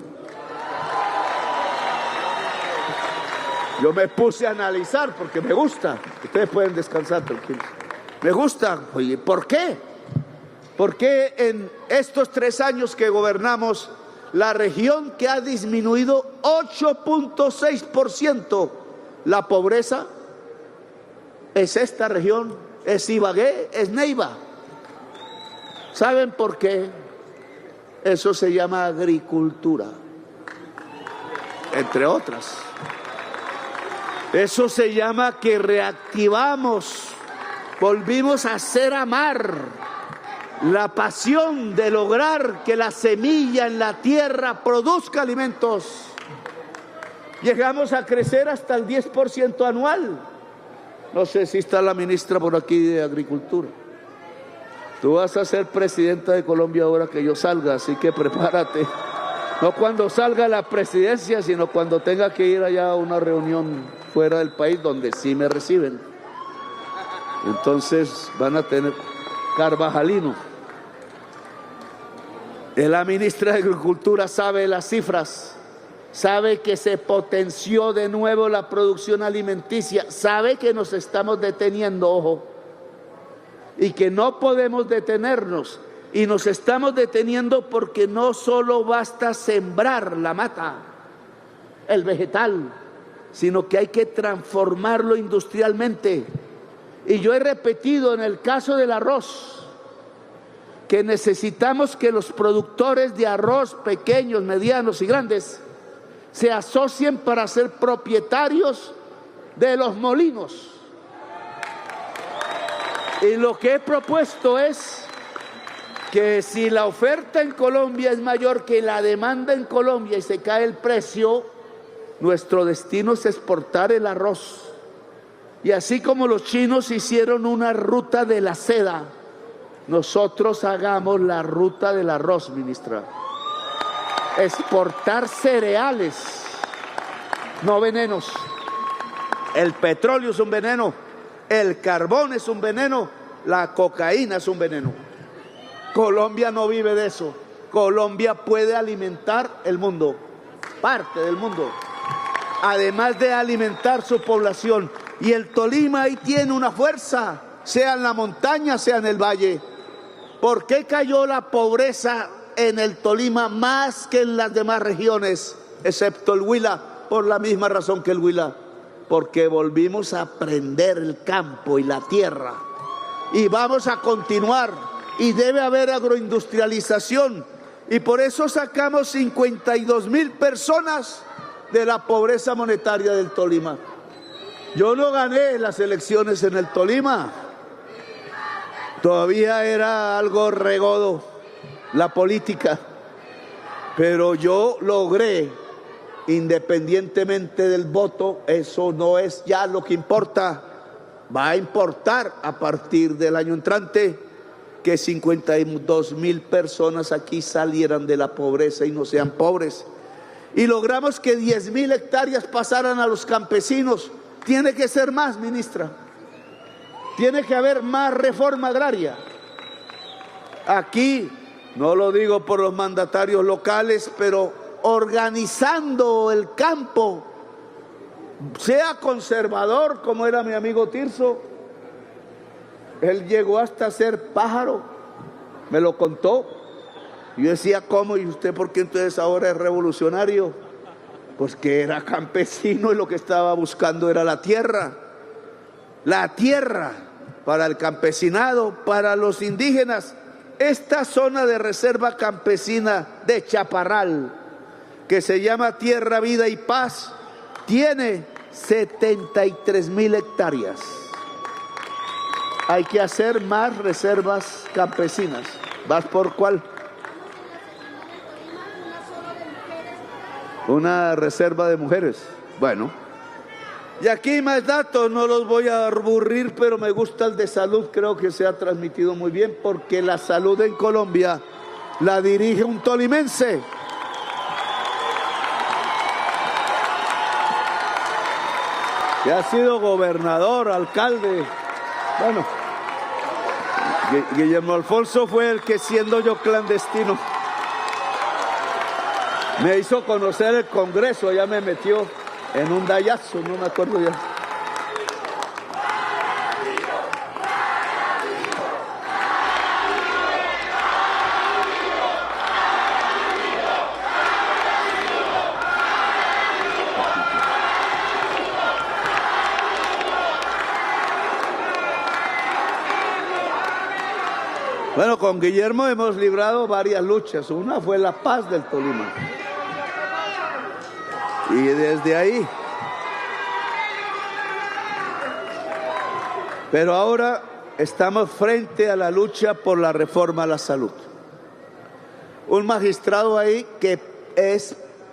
Yo me puse a analizar porque me gusta. Ustedes pueden descansar tranquilos. Me gusta. Oye, ¿por qué? Porque en estos 3 años que gobernamos, la región que ha disminuido 8.6% la pobreza es esta región, es Ibagué, es Neiva. ¿Saben por qué? Eso se llama agricultura, entre otras. Eso se llama que reactivamos, volvimos a hacer amar la pasión de lograr que la semilla en la tierra produzca alimentos. Llegamos a crecer hasta el 10% anual. No sé si está la ministra por aquí de Agricultura. Tú vas a ser presidenta de Colombia ahora que yo salga, así que prepárate. No cuando salga la presidencia, sino cuando tenga que ir allá a una reunión fuera del país donde sí me reciben. Entonces van a tener Carvajalino. La ministra de Agricultura sabe las cifras, sabe que se potenció de nuevo la producción alimenticia, sabe que nos estamos deteniendo, ojo, y que no podemos detenernos. Y nos estamos deteniendo porque no solo basta sembrar la mata, el vegetal, sino que hay que transformarlo industrialmente. Y yo he repetido en el caso del arroz, que necesitamos que los productores de arroz pequeños, medianos y grandes se asocien para ser propietarios de los molinos. Y lo que he propuesto es que si la oferta en Colombia es mayor que la demanda en Colombia y se cae el precio, nuestro destino es exportar el arroz. Y así como los chinos hicieron una ruta de la seda, nosotros hagamos la ruta del arroz, ministra. Exportar cereales, no venenos. El petróleo es un veneno, el carbón es un veneno, la cocaína es un veneno. Colombia no vive de eso. Colombia puede alimentar el mundo, parte del mundo, además de alimentar su población. Y el Tolima ahí tiene una fuerza, sea en la montaña, sea en el valle. ¿Por qué cayó la pobreza en el Tolima más que en las demás regiones, excepto el Huila? Por la misma razón que el Huila, porque volvimos a prender el campo y la tierra. Y vamos a continuar, y debe haber agroindustrialización. Y por eso sacamos 52.000 personas de la pobreza monetaria del Tolima. Yo no gané las elecciones en el Tolima. Todavía era algo regodo la política. Pero yo logré, independientemente del voto, eso no es ya lo que importa. Va a importar a partir del año entrante que 52.000 personas aquí salieran de la pobreza y no sean pobres. Y logramos que 10.000 hectáreas pasaran a los campesinos. Tiene que ser más, ministra. Tiene que haber más reforma agraria. Aquí, no lo digo por los mandatarios locales, pero organizando el campo, sea conservador como era mi amigo Tirso. Él llegó hasta ser pájaro, me lo contó. Yo decía, ¿cómo? ¿Y usted por qué entonces ahora es revolucionario? Pues que era campesino y lo que estaba buscando era la tierra. La tierra para el campesinado, para los indígenas. Esta zona de reserva campesina de Chaparral, que se llama Tierra, Vida y Paz, tiene 73.000 hectáreas. Hay que hacer más reservas campesinas. ¿Vas por cuál? Una reserva de mujeres. Bueno. Y aquí más datos, no los voy a aburrir, pero me gusta el de salud, creo que se ha transmitido muy bien, porque la salud en Colombia la dirige un tolimense. Que ha sido gobernador, alcalde. Bueno, Guillermo Alfonso fue el que, siendo yo clandestino, me hizo conocer el Congreso, ya me metió en un dayazo, no me acuerdo ya. Bueno, con Guillermo hemos librado varias luchas. Una fue la paz del Tolima. Y desde ahí. Pero ahora estamos frente a la lucha por la reforma a la salud. Un magistrado ahí que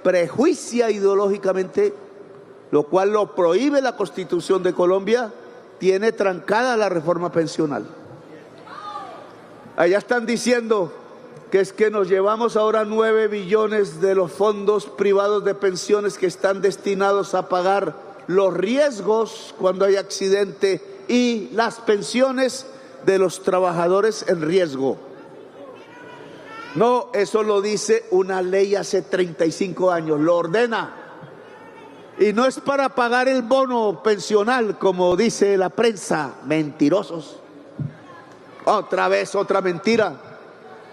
prejuicia ideológicamente, lo cual lo prohíbe la Constitución de Colombia, tiene trancada la reforma pensional. Allá están diciendo que es que nos llevamos ahora 9 billones de los fondos privados de pensiones que están destinados a pagar los riesgos cuando hay accidente y las pensiones de los trabajadores en riesgo. No, eso lo dice una ley hace 35 años, lo ordena. Y no es para pagar el bono pensional, como dice la prensa, mentirosos. Otra vez, otra mentira.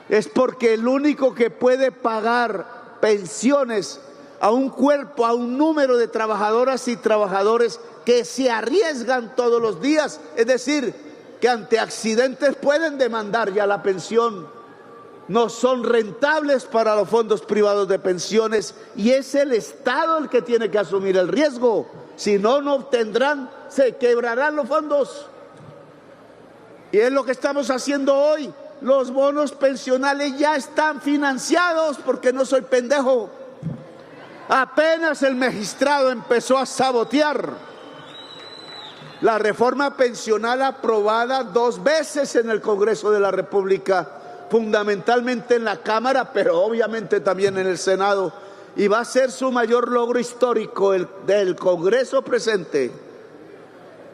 Es porque el único que puede pagar pensiones a un cuerpo, a un número de trabajadoras y trabajadores que se arriesgan todos los días, es decir, que ante accidentes pueden demandar ya la pensión, no son rentables para los fondos privados de pensiones y es el Estado el que tiene que asumir el riesgo. Si no, no obtendrán, se quebrarán los fondos. Y es lo que estamos haciendo hoy. Los bonos pensionales ya están financiados, porque no soy pendejo. Apenas el magistrado empezó a sabotear La reforma pensional aprobada 2 veces en el Congreso de la República, fundamentalmente en la Cámara, pero obviamente también en el Senado, y va a ser su mayor logro histórico el del Congreso presente.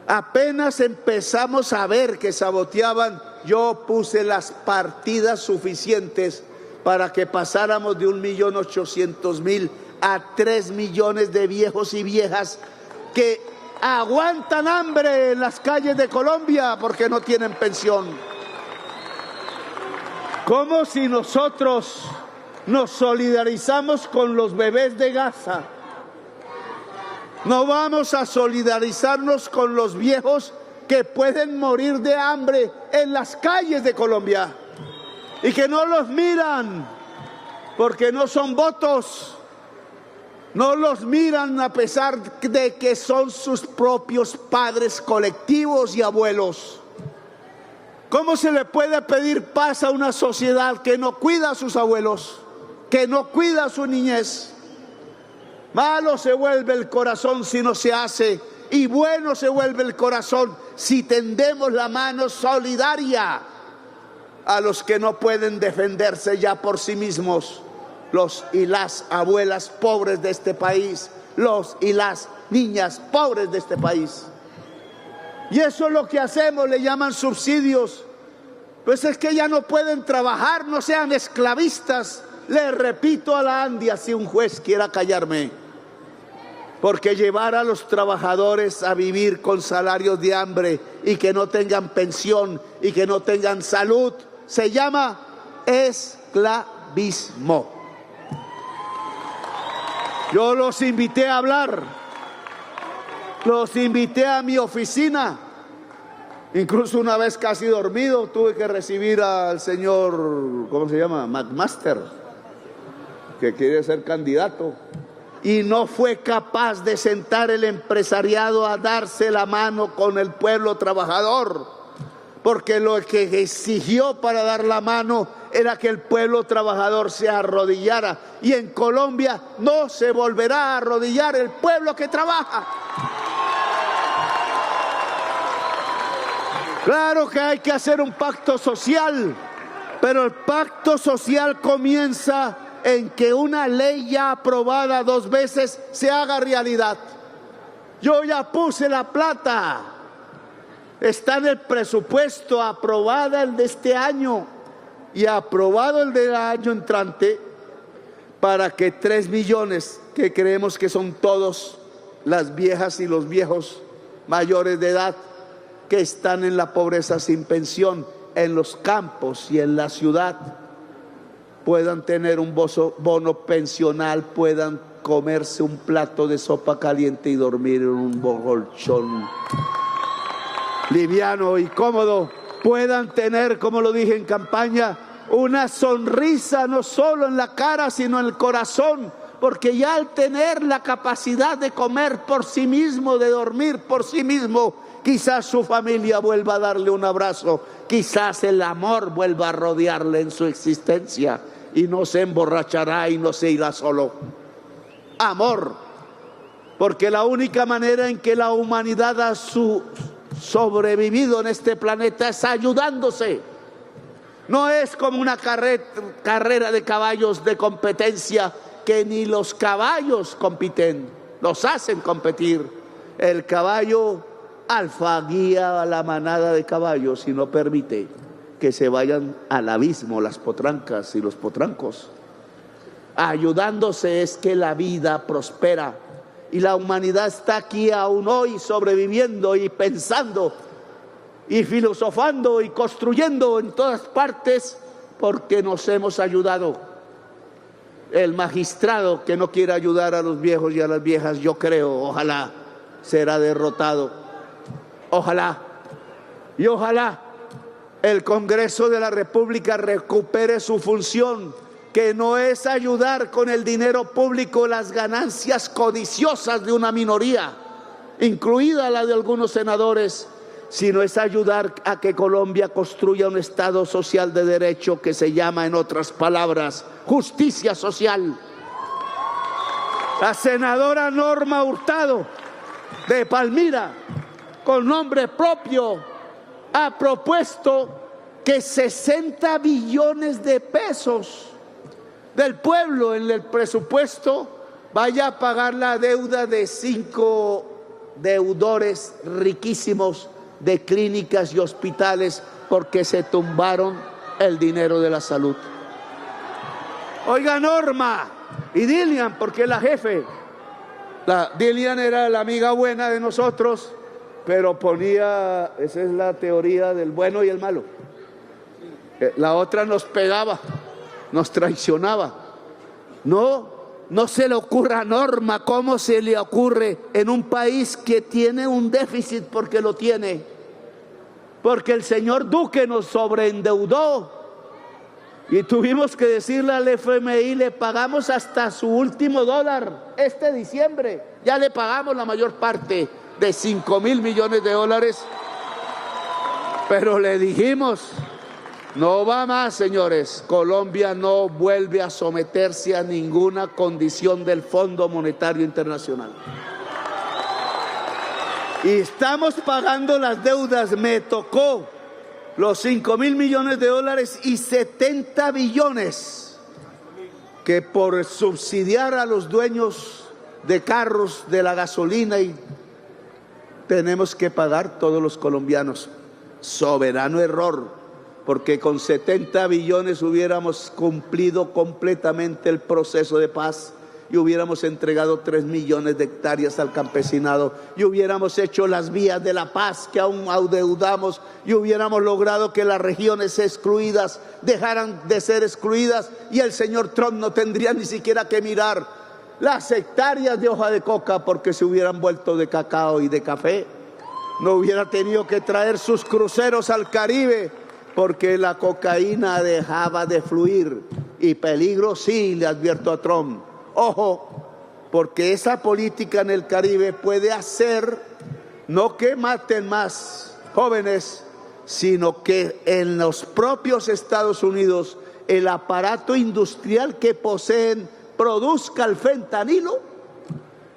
Apenas empezamos a ver que saboteaban, yo puse las partidas suficientes para que pasáramos de 1.800.000 a 3 millones de viejos y viejas que aguantan hambre en las calles de Colombia porque no tienen pensión. Como si nosotros nos solidarizamos con los bebés de Gaza, no vamos a solidarizarnos con los viejos que pueden morir de hambre en las calles de Colombia y que no los miran porque no son votos, no los miran a pesar de que son sus propios padres colectivos y abuelos. ¿Cómo se le puede pedir paz a una sociedad que no cuida a sus abuelos, que no cuida a su niñez? Malo se vuelve el corazón si no se hace, y bueno se vuelve el corazón si tendemos la mano solidaria a los que no pueden defenderse ya por sí mismos, los y las abuelas pobres de este país, los y las niñas pobres de este país. Y eso es lo que hacemos, le llaman subsidios. Pues es que ya no pueden trabajar, no sean esclavistas. Le repito a la Andia, si un juez quiera callarme, porque llevar a los trabajadores a vivir con salarios de hambre y que no tengan pensión y que no tengan salud, se llama esclavismo. Yo los invité a hablar, los invité a mi oficina, incluso una vez casi dormido tuve que recibir al señor, ¿cómo se llama? McMaster, que quiere ser candidato, y no fue capaz de sentar el empresariado a darse la mano con el pueblo trabajador, porque lo que exigió para dar la mano era que el pueblo trabajador se arrodillara, y en Colombia no se volverá a arrodillar el pueblo que trabaja. Claro que hay que hacer un pacto social, pero el pacto social comienza en que una ley ya aprobada 2 veces se haga realidad. Yo ya puse la plata, está en el presupuesto, aprobada el de este año y aprobado el del año entrante, para que 3 millones, que creemos que son todos las viejas y los viejos mayores de edad que están en la pobreza sin pensión, en los campos y en la ciudad, puedan tener un bono pensional, puedan comerse un plato de sopa caliente y dormir en un colchón liviano y cómodo, puedan tener, como lo dije en campaña, una sonrisa no solo en la cara sino en el corazón, porque ya al tener la capacidad de comer por sí mismo, de dormir por sí mismo, quizás su familia vuelva a darle un abrazo, quizás el amor vuelva a rodearle en su existencia y no se emborrachará y no se irá solo. Amor, porque la única manera en que la humanidad ha sobrevivido en este planeta es ayudándose. No es como una carrera de caballos de competencia, que ni los caballos compiten, los hacen competir. El caballo alfa guía a la manada de caballos y no permite que se vayan al abismo las potrancas y los potrancos. Ayudándose es que la vida prospera, y la humanidad está aquí aún hoy sobreviviendo y pensando y filosofando y construyendo en todas partes porque nos hemos ayudado. El magistrado que no quiera ayudar a los viejos y a las viejas, yo creo, ojalá, será derrotado. Ojalá, y ojalá el Congreso de la República recupere su función, que no es ayudar con el dinero público las ganancias codiciosas de una minoría, incluida la de algunos senadores, sino es ayudar a que Colombia construya un Estado social de derecho que se llama, en otras palabras, justicia social. La senadora Norma Hurtado de Palmira con nombre propio, ha propuesto que 60 billones de pesos del pueblo en el presupuesto vaya a pagar la deuda de 5 deudores riquísimos de clínicas y hospitales porque se tumbaron el dinero de la salud. Oiga, Norma y Dilian, porque la jefe, Dilian era la amiga buena de nosotros, pero ponía, esa es la teoría del bueno y el malo. La otra nos pegaba, nos traicionaba. No se le ocurra a Norma, ¿cómo se le ocurre en un país que tiene un déficit porque lo tiene? Porque el señor Duque nos sobreendeudó y tuvimos que decirle al FMI, le pagamos hasta su último dólar este diciembre. Ya le pagamos la mayor parte de 5.000 millones de dólares. Pero le dijimos, no va más, señores. Colombia no vuelve a someterse a ninguna condición del Fondo Monetario Internacional. Y estamos pagando las deudas. Me tocó los 5.000 millones de dólares y 70 billones que por subsidiar a los dueños de carros, de la gasolina, y tenemos que pagar todos los colombianos. Soberano error, porque con 70 billones hubiéramos cumplido completamente el proceso de paz y hubiéramos entregado 3 millones de hectáreas al campesinado y hubiéramos hecho las vías de la paz que aún adeudamos y hubiéramos logrado que las regiones excluidas dejaran de ser excluidas y el señor Trump no tendría ni siquiera que mirar las hectáreas de hoja de coca porque se hubieran vuelto de cacao y de café. No hubiera tenido que traer sus cruceros al Caribe porque la cocaína dejaba de fluir. Y peligro sí, le advierto a Trump. Ojo, porque esa política en el Caribe puede hacer no que maten más jóvenes, sino que en los propios Estados Unidos el aparato industrial que poseen produzca el fentanilo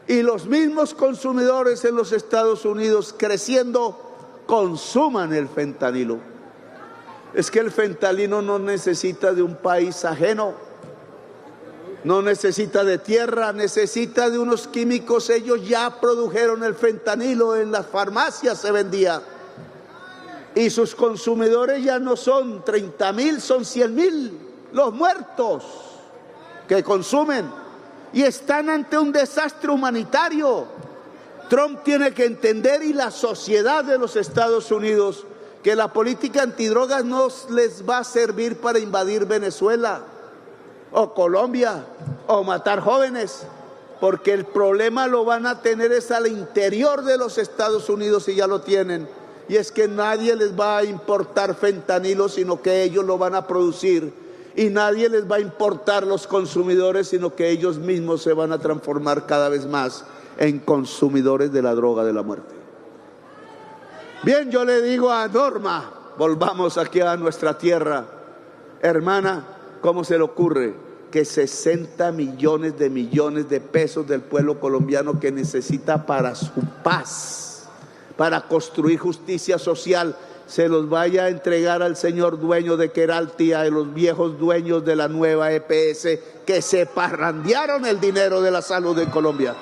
y los mismos consumidores en los Estados Unidos creciendo consuman el fentanilo. Es que el fentanilo no necesita de un país ajeno, no necesita de tierra, necesita de unos químicos. Ellos ya produjeron el fentanilo, en las farmacias se vendía. Y sus consumidores ya no son 30.000, son 100.000 los muertos que consumen. Y están ante un desastre humanitario. Trump tiene que entender, y la sociedad de los Estados Unidos, que la política antidrogas no les va a servir para invadir Venezuela o Colombia, o matar jóvenes, porque el problema lo van a tener es al interior de los Estados Unidos y ya lo tienen, y es que nadie les va a importar fentanilo, sino que ellos lo van a producir, y nadie les va a importar los consumidores, sino que ellos mismos se van a transformar cada vez más en consumidores de la droga de la muerte. Bien, yo le digo a Norma, volvamos aquí a nuestra tierra, hermana, ¿cómo se le ocurre que 60 millones de pesos del pueblo colombiano que necesita para su paz, para construir justicia social, se los vaya a entregar al señor dueño de Queralty, a los viejos dueños de la nueva EPS que se parrandearon el dinero de la salud en Colombia?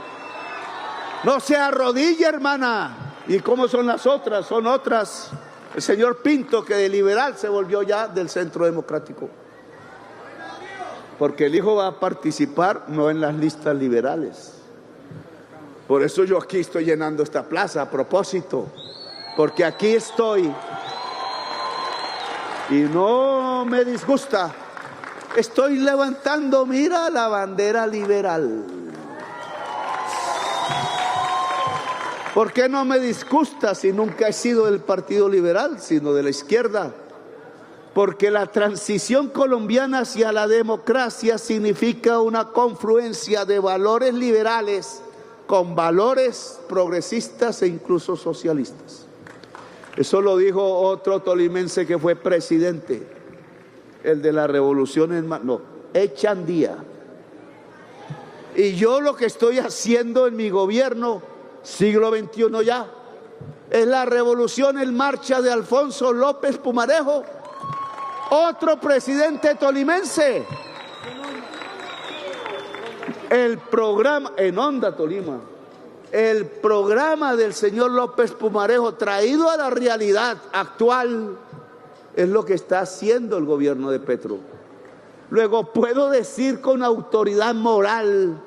No se arrodille, hermana. ¿Y cómo son las otras? Son otras. El señor Pinto, que de liberal se volvió ya del Centro Democrático. Porque el hijo va a participar no en las listas liberales. Por eso yo aquí estoy llenando esta plaza a propósito. Porque aquí estoy. Y no me disgusta. Estoy levantando, mira, la bandera liberal. ¿Por qué no me disgusta si nunca he sido del Partido Liberal, sino de la izquierda? Porque la transición colombiana hacia la democracia significa una confluencia de valores liberales con valores progresistas e incluso socialistas. Eso lo dijo otro tolimense que fue presidente, el de la revolución Echandía. Y yo lo que estoy haciendo en mi gobierno, siglo XXI ya, Es la revolución en marcha de Alfonso López Pumarejo, otro presidente tolimense. El programa, en Onda Tolima, el programa del señor López Pumarejo traído a la realidad actual es lo que está haciendo el gobierno de Petro. Luego puedo decir con autoridad moral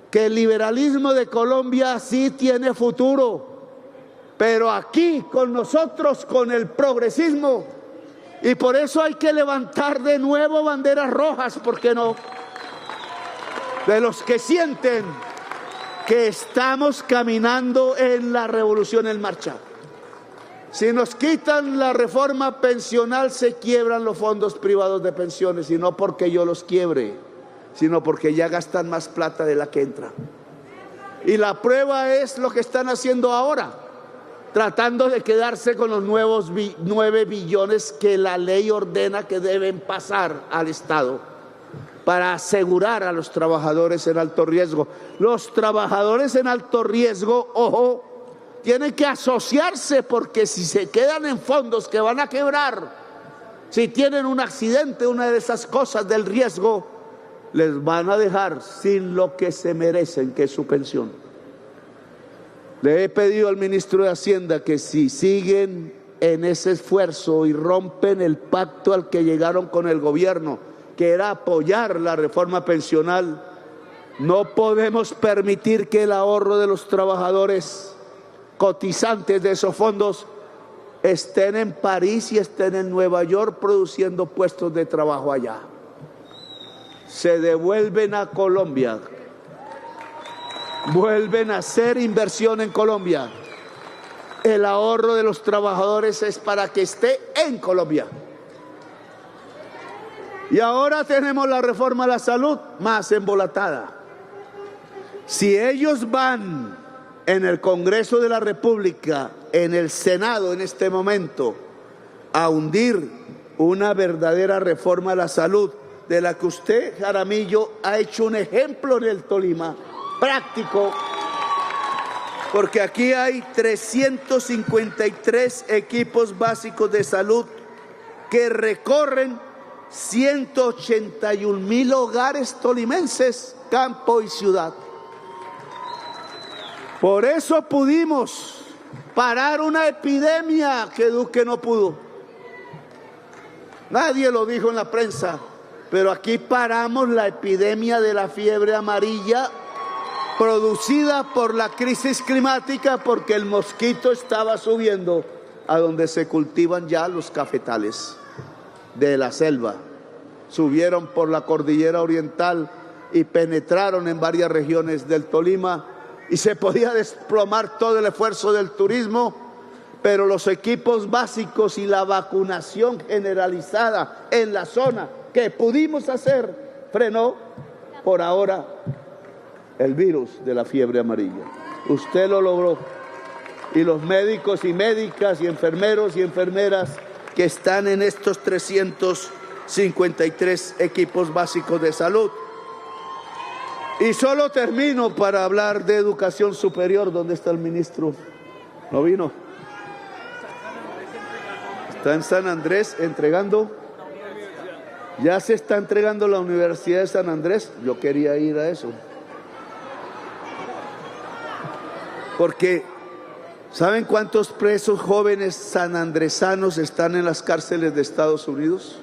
que el liberalismo de Colombia sí tiene futuro, pero aquí con nosotros, con el progresismo, y por eso hay que levantar de nuevo banderas rojas, ¿por qué no? De los que sienten que estamos caminando en la revolución en marcha. Si nos quitan la reforma pensional, se quiebran los fondos privados de pensiones, y no porque yo los quiebre, sino porque ya gastan más plata de la que entra. Y la prueba es lo que están haciendo ahora, tratando de quedarse con los nuevos 9 billones que la ley ordena que deben pasar al Estado para asegurar a los trabajadores en alto riesgo. Los trabajadores en alto riesgo, ojo, tienen que asociarse, porque si se quedan en fondos que van a quebrar, si tienen un accidente, una de esas cosas del riesgo, les van a dejar sin lo que se merecen, que es su pensión. Le he pedido al ministro de Hacienda que si siguen en ese esfuerzo y rompen el pacto al que llegaron con el gobierno, que era apoyar la reforma pensional, no podemos permitir que el ahorro de los trabajadores cotizantes de esos fondos estén en París y estén en Nueva York produciendo puestos de trabajo allá. Se devuelven a Colombia, vuelven a hacer inversión en Colombia. El ahorro de los trabajadores es para que esté en Colombia. Y ahora tenemos la reforma a la salud más embolatada. Si ellos van en el Congreso de la República, en el Senado en este momento, a hundir una verdadera reforma a la salud, de la que usted, Jaramillo, ha hecho un ejemplo en el Tolima, práctico, porque aquí hay 353 equipos básicos de salud que recorren 181.000 hogares tolimenses, campo y ciudad. Por eso pudimos parar una epidemia que Duque no pudo. Nadie lo dijo en la prensa, pero aquí paramos la epidemia de la fiebre amarilla producida por la crisis climática, porque el mosquito estaba subiendo a donde se cultivan ya los cafetales de la selva. Subieron por la cordillera oriental y penetraron en varias regiones del Tolima, y se podía desplomar todo el esfuerzo del turismo, pero los equipos básicos y la vacunación generalizada en la zona que pudimos hacer frenó por ahora el virus de la fiebre amarilla. Usted lo logró, y los médicos y médicas y enfermeros y enfermeras que están en estos 353 equipos básicos de salud. Y solo termino para hablar de educación superior. ¿Dónde está el ministro? ¿No vino? Está en San Andrés entregando. Ya se está entregando la Universidad de San Andrés. Yo quería ir a eso. Porque, ¿saben cuántos presos jóvenes sanandresanos están en las cárceles de Estados Unidos?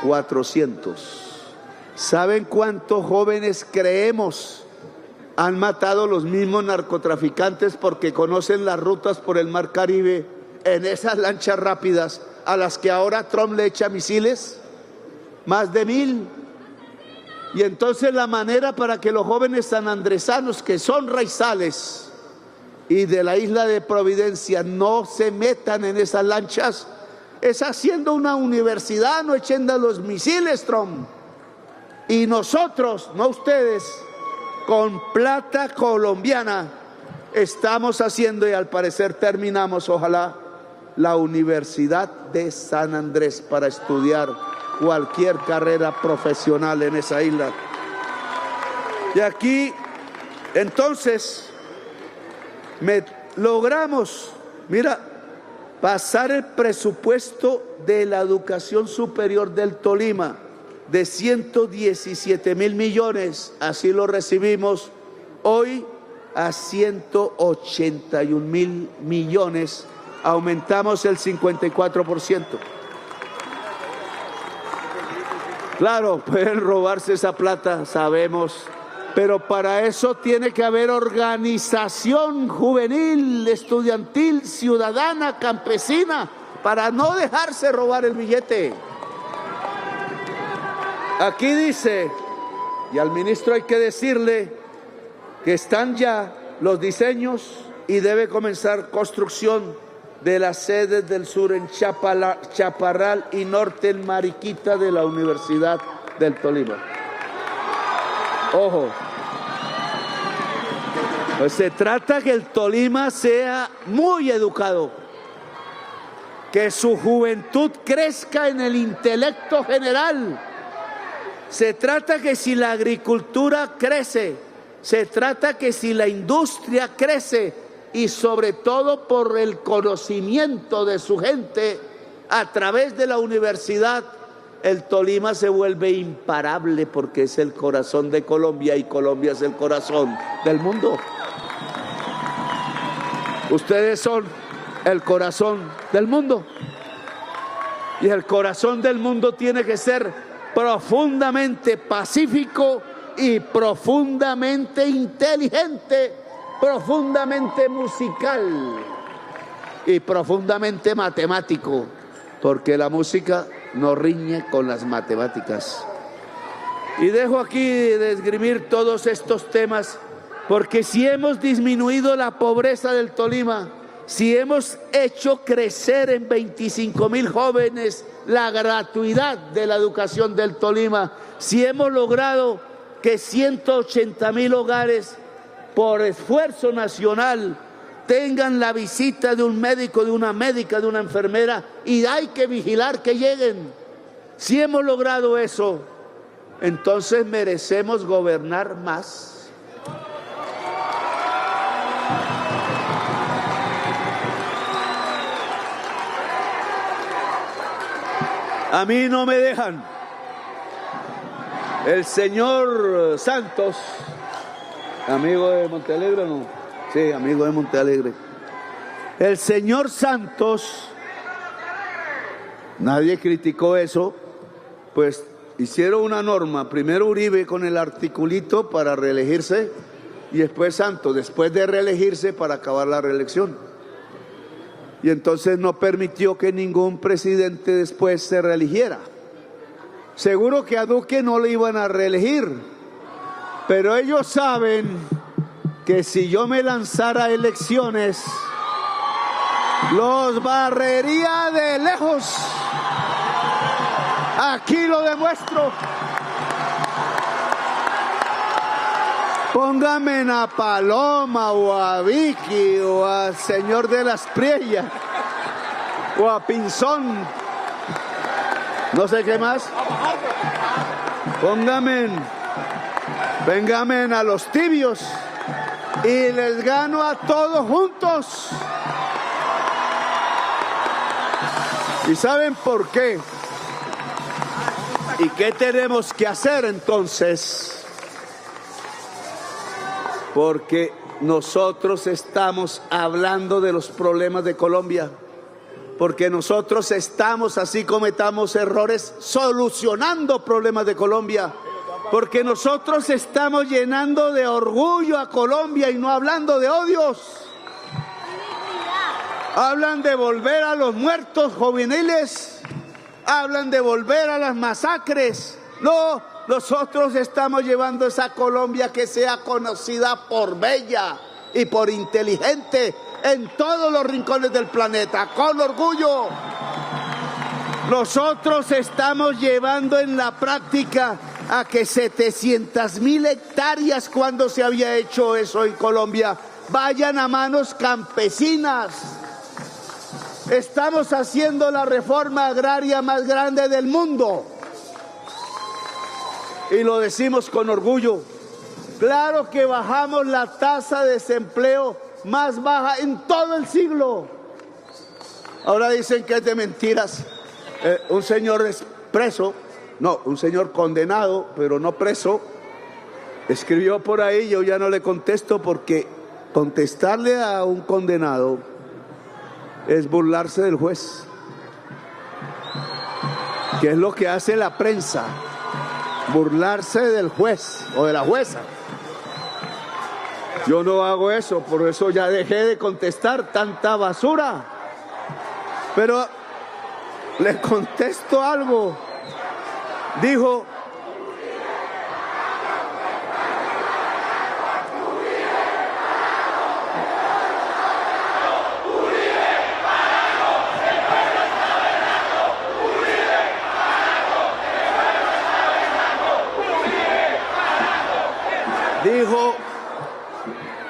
400. ¿Saben cuántos jóvenes creemos han matado los mismos narcotraficantes porque conocen las rutas por el Mar Caribe en esas lanchas rápidas a las que ahora Trump le echa misiles? Más de 1000. Y entonces la manera para que los jóvenes sanandresanos, que son raizales y de la isla de Providencia, no se metan en esas lanchas, es haciendo una universidad, no echando los misiles, Trump. Y nosotros, no ustedes, con plata colombiana estamos haciendo, y al parecer terminamos, ojalá, la Universidad de San Andrés para estudiar cualquier carrera profesional en esa isla. Y aquí, entonces, me logramos, mira, pasar el presupuesto de la educación superior del Tolima de 117.000 millones, así lo recibimos hoy, a 181.000 millones, aumentamos el 54%. Claro, pueden robarse esa plata, sabemos, pero para eso tiene que haber organización juvenil, estudiantil, ciudadana, campesina, para no dejarse robar el billete. Aquí dice, y al ministro hay que decirle que están ya los diseños y debe comenzar construcción de las sedes del sur en Chaparral y norte en Mariquita de la Universidad del Tolima. Ojo, pues se trata que el Tolima sea muy educado, que su juventud crezca en el intelecto general. Se trata que si la agricultura crece, se trata que si la industria crece y sobre todo por el conocimiento de su gente a través de la universidad, el Tolima se vuelve imparable porque es el corazón de Colombia y Colombia es el corazón del mundo. Ustedes son el corazón del mundo y el corazón del mundo tiene que ser profundamente pacífico y profundamente inteligente, profundamente musical y profundamente matemático, porque la música no riñe con las matemáticas. Y dejo aquí de esgrimir todos estos temas, porque si hemos disminuido la pobreza del Tolima, si hemos hecho crecer en 25.000 jóvenes la gratuidad de la educación del Tolima, si hemos logrado que 180.000 hogares por esfuerzo nacional tengan la visita de un médico, de una médica, de una enfermera, y hay que vigilar que lleguen. Si hemos logrado eso, entonces merecemos gobernar más. A mí no me dejan. El señor Santos, amigo de Montealegre, ¿no? Sí, amigo de Montealegre. El señor Santos, nadie criticó eso, pues hicieron una norma, primero Uribe con el articulito para reelegirse y después Santos, después de reelegirse para acabar la reelección. Y entonces no permitió que ningún presidente después se reeligiera. Seguro que a Duque no le iban a reelegir, pero ellos saben que si yo me lanzara a elecciones, los barrería de lejos. Aquí lo demuestro. Póngame a Paloma o a Vicky o al señor de las Priellas o a Pinzón, no sé qué más. Véngame a los tibios y les gano a todos juntos. ¿Y saben por qué? ¿Y qué tenemos que hacer entonces? Porque nosotros estamos hablando de los problemas de Colombia. Porque nosotros estamos, así cometamos errores, solucionando problemas de Colombia. Porque nosotros estamos llenando de orgullo a Colombia y no hablando de odios. Hablan de volver a los muertos juveniles, hablan de volver a las masacres. No, nosotros estamos llevando esa Colombia que sea conocida por bella y por inteligente en todos los rincones del planeta, con orgullo. Nosotros estamos llevando en la práctica a que 700.000 hectáreas, cuando se había hecho eso en Colombia, vayan a manos campesinas. Estamos haciendo la reforma agraria más grande del mundo. Y lo decimos con orgullo. Claro que bajamos la tasa de desempleo más baja en todo el siglo. Ahora dicen que es de mentiras. Un señor es preso, no, un señor condenado, pero no preso, escribió por ahí, yo ya no le contesto porque contestarle a un condenado es burlarse del juez, que es lo que hace la prensa, burlarse del juez o de la jueza. Yo no hago eso, por eso ya dejé de contestar tanta basura. Pero le contesto algo. Dijo,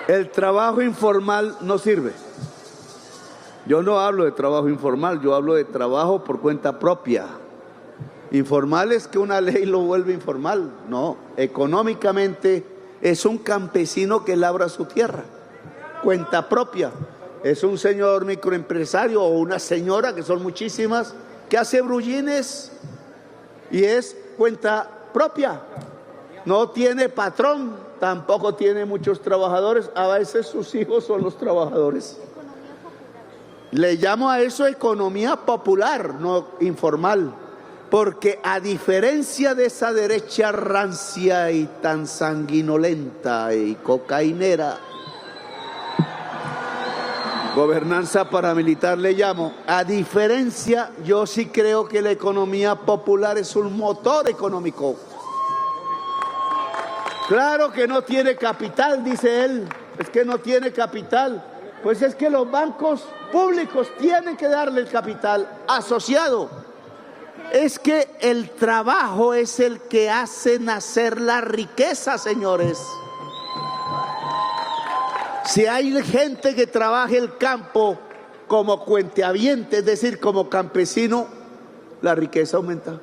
el trabajo informal no sirve. Yo no hablo de trabajo informal, yo hablo de trabajo por cuenta propia. Informal es que una ley lo vuelve informal. No, económicamente es un campesino que labra su tierra. Cuenta propia. Es un señor microempresario o una señora, que son muchísimas, que hace brullines y es cuenta propia. No tiene patrón, tampoco tiene muchos trabajadores. A veces sus hijos son los trabajadores. Le llamo a eso economía popular, no informal. Porque a diferencia de esa derecha rancia y tan sanguinolenta y cocainera, gobernanza paramilitar le llamo, a diferencia, yo sí creo que la economía popular es un motor económico. Claro que no tiene capital, dice él, es que no tiene capital. Pues es que los bancos públicos tienen que darle el capital asociado. Es que el trabajo es el que hace nacer la riqueza, señores. Si hay gente que trabaja el campo como cuentehabiente, es decir, como campesino, la riqueza aumenta.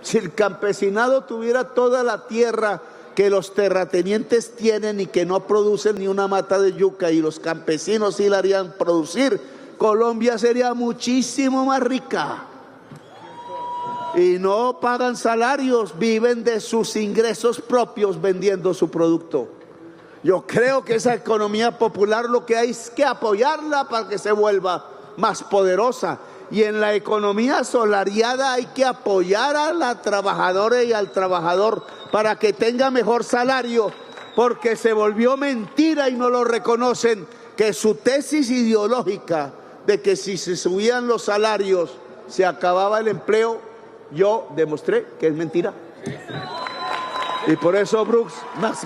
Si el campesinado tuviera toda la tierra que los terratenientes tienen y que no producen ni una mata de yuca y los campesinos sí la harían producir, Colombia sería muchísimo más rica. Y no pagan salarios, viven de sus ingresos propios vendiendo su producto. Yo creo que esa economía popular lo que hay es que apoyarla para que se vuelva más poderosa. Y en la economía asalariada hay que apoyar a la trabajadora y al trabajador para que tenga mejor salario, porque se volvió mentira y no lo reconocen, que su tesis ideológica de que si se subían los salarios se acababa el empleo, yo demostré que es mentira. Y por eso Brooks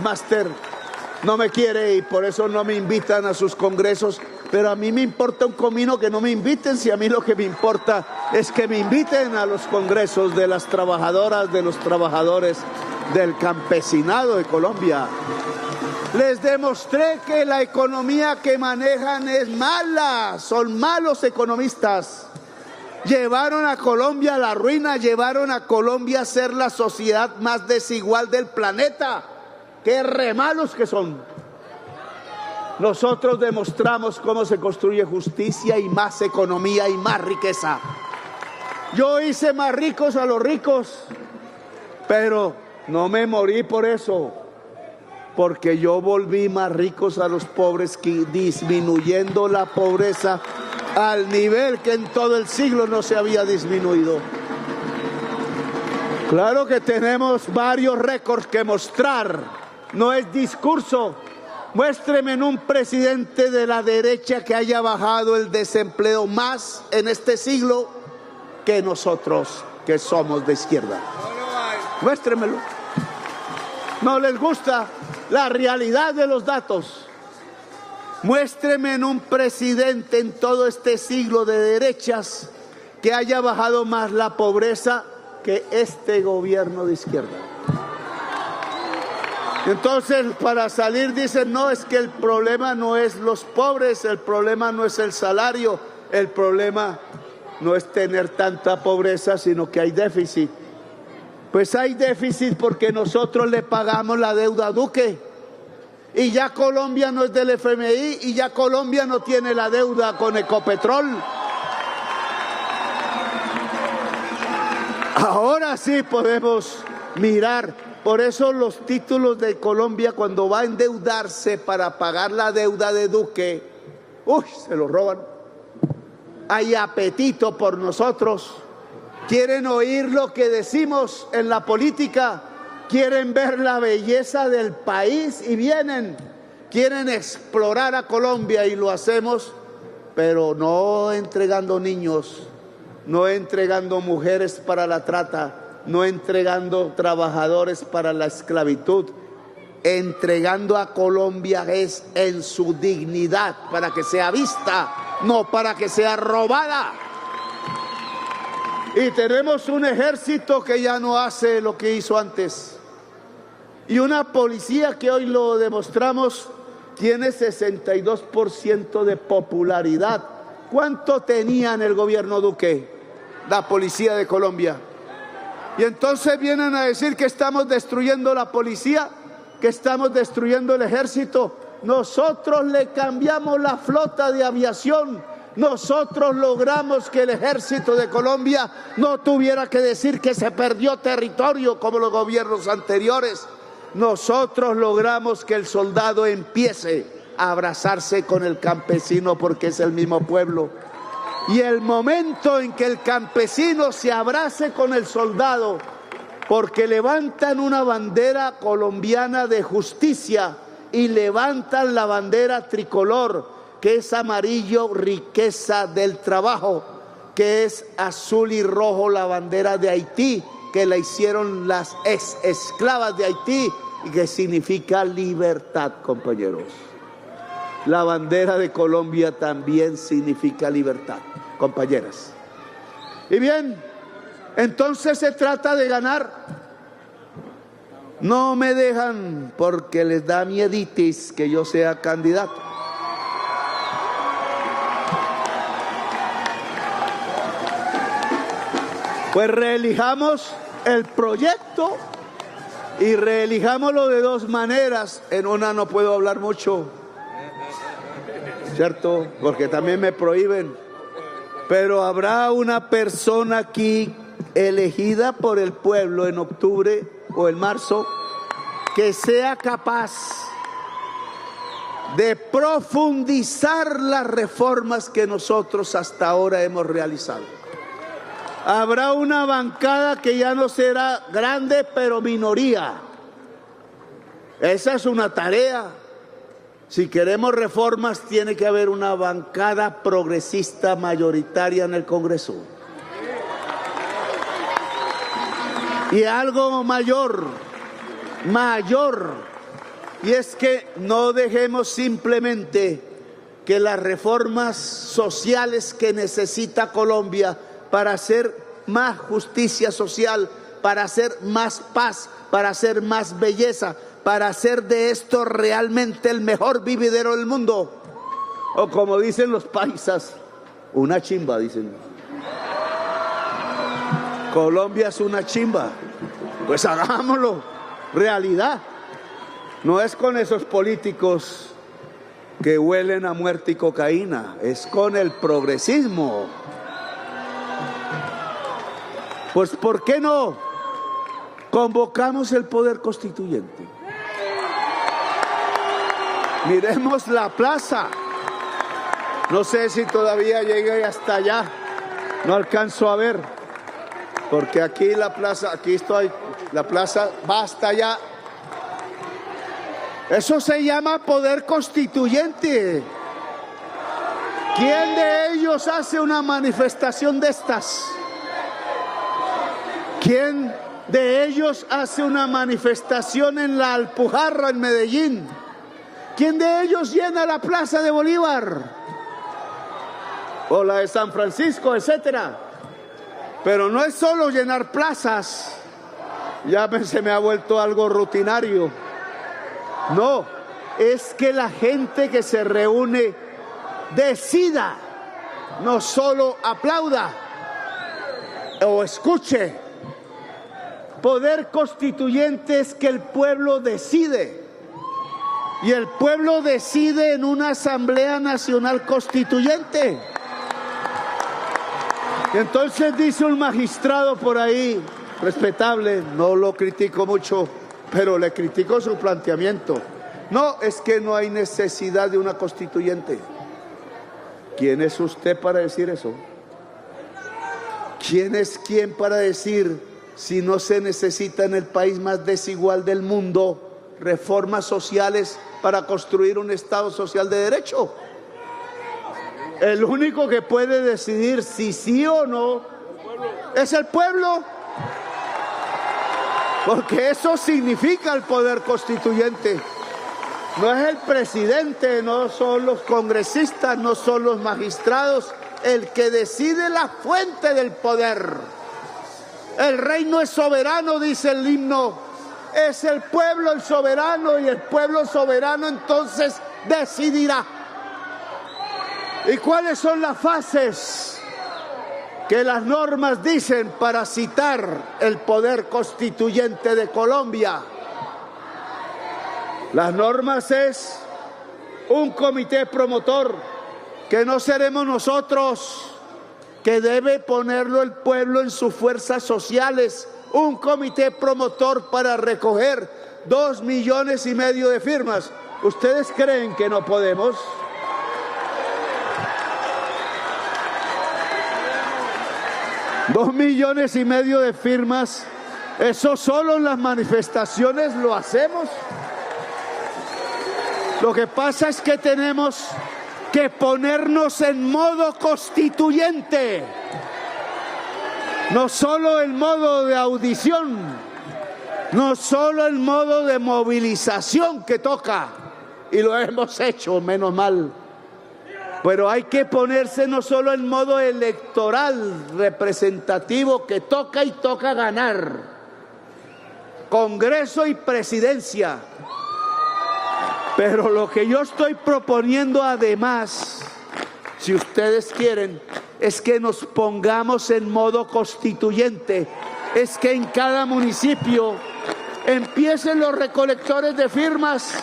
Master no me quiere y por eso no me invitan a sus congresos. Pero a mí me importa un comino que no me inviten, si a mí lo que me importa es que me inviten a los congresos de las trabajadoras, de los trabajadores, del campesinado de Colombia. Les demostré que la economía que manejan es mala, son malos economistas. Llevaron a Colombia a la ruina, llevaron a Colombia a ser la sociedad más desigual del planeta. ¡Qué re malos que son! Nosotros demostramos cómo se construye justicia y más economía y más riqueza. Yo hice más ricos a los ricos, pero no me morí por eso, porque yo volví más ricos a los pobres, disminuyendo la pobreza al nivel que en todo el siglo no se había disminuido. Claro que tenemos varios récords que mostrar, no es discurso. Muéstreme en un presidente de la derecha que haya bajado el desempleo más en este siglo que nosotros, que somos de izquierda. Muéstremelo. No les gusta la realidad de los datos. Muéstreme en un presidente en todo este siglo de derechas que haya bajado más la pobreza que este gobierno de izquierda. Entonces, para salir dicen, no, es que el problema no es los pobres, el problema no es el salario, el problema no es tener tanta pobreza, sino que hay déficit. Pues hay déficit porque nosotros le pagamos la deuda a Duque y ya Colombia no es del FMI, y ya Colombia no tiene la deuda con Ecopetrol. Ahora sí podemos mirar. Por eso los títulos de Colombia, cuando va a endeudarse para pagar la deuda de Duque, se lo roban. Hay apetito por nosotros. Quieren oír lo que decimos en la política. Quieren ver la belleza del país y vienen. Quieren explorar a Colombia y lo hacemos, pero no entregando niños, no entregando mujeres para la trata, no entregando trabajadores para la esclavitud. Entregando a Colombia es en su dignidad, para que sea vista, no para que sea robada. Y tenemos un ejército que ya no hace lo que hizo antes. Y una policía que hoy lo demostramos tiene 62% de popularidad. ¿Cuánto tenía en el gobierno Duque la policía de Colombia? Y entonces vienen a decir que estamos destruyendo la policía, que estamos destruyendo el ejército. Nosotros le cambiamos la flota de aviación. Nosotros logramos que el ejército de Colombia no tuviera que decir que se perdió territorio como los gobiernos anteriores. Nosotros logramos que el soldado empiece a abrazarse con el campesino porque es el mismo pueblo. Y el momento en que el campesino se abrace con el soldado, porque levantan una bandera colombiana de justicia y levantan la bandera tricolor, que es amarillo, riqueza del trabajo, que es azul y rojo la bandera de Haití, que la hicieron las ex esclavas de Haití y que significa libertad, compañeros. La bandera de Colombia también significa libertad, compañeras. Y bien, entonces se trata de ganar. No me dejan porque les da mieditis que yo sea candidato. Pues reelijamos el proyecto y reelijámoslo de dos maneras. En una no puedo hablar mucho, ¿cierto? Porque también me prohíben. Pero habrá una persona aquí elegida por el pueblo en octubre o en marzo que sea capaz de profundizar las reformas que nosotros hasta ahora hemos realizado. Habrá una bancada que ya no será grande, pero minoría. Esa es una tarea. Si queremos reformas, tiene que haber una bancada progresista mayoritaria en el Congreso. Y algo mayor, y es que no dejemos simplemente que las reformas sociales que necesita Colombia para hacer más justicia social, para hacer más paz, para hacer más belleza, para hacer de esto realmente el mejor vividero del mundo. O como dicen los paisas, una chimba, dicen. Colombia es una chimba. Pues hagámoslo realidad. No es con esos políticos que huelen a muerte y cocaína, es con el progresismo. Pues ¿por qué no convocamos el poder constituyente? Miremos la plaza. No sé si todavía llegué hasta allá. No alcanzo a ver. Porque aquí la plaza, aquí estoy, la plaza va hasta allá. Eso se llama poder constituyente. ¿Quién de ellos hace una manifestación de estas? ¿Quién de ellos hace una manifestación en la Alpujarra, en Medellín? ¿Quién de ellos llena la Plaza de Bolívar? O la de San Francisco, etcétera. Pero no es solo llenar plazas. Ya se me ha vuelto algo rutinario. No, es que la gente que se reúne decida, no solo aplauda o escuche. Poder constituyente es que el pueblo decide. Y el pueblo decide en una Asamblea Nacional Constituyente. Y entonces dice un magistrado por ahí, respetable, no lo critico mucho, pero le critico su planteamiento. No, es que no hay necesidad de una constituyente. ¿Quién es usted para decir eso? ¿Quién es quién para decir si no se necesita en el país más desigual del mundo reformas sociales para construir un Estado social de derecho? El único que puede decidir si sí o no es el pueblo, porque eso significa el poder constituyente. No es el presidente, no son los congresistas, no son los magistrados el que decide la fuente del poder. El rey no es soberano, dice el himno, es el pueblo el soberano, y el pueblo soberano entonces decidirá. ¿Y cuáles son las fases que las normas dicen para citar el poder constituyente de Colombia? Las normas es un comité promotor, que no seremos nosotros, que debe ponerlo el pueblo en sus fuerzas sociales, un comité promotor para recoger 2,5 millones de firmas. ¿Ustedes creen que no podemos? $2,5 millones de firmas, eso solo en las manifestaciones lo hacemos. Lo que pasa es que tenemos que ponernos en modo constituyente, no solo en modo de audición, no solo en modo de movilización que toca, y lo hemos hecho, menos mal. Pero hay que ponerse no solo en modo electoral, representativo, que toca y toca ganar. Congreso y presidencia. Pero lo que yo estoy proponiendo además, si ustedes quieren, es que nos pongamos en modo constituyente. Es que en cada municipio empiecen los recolectores de firmas.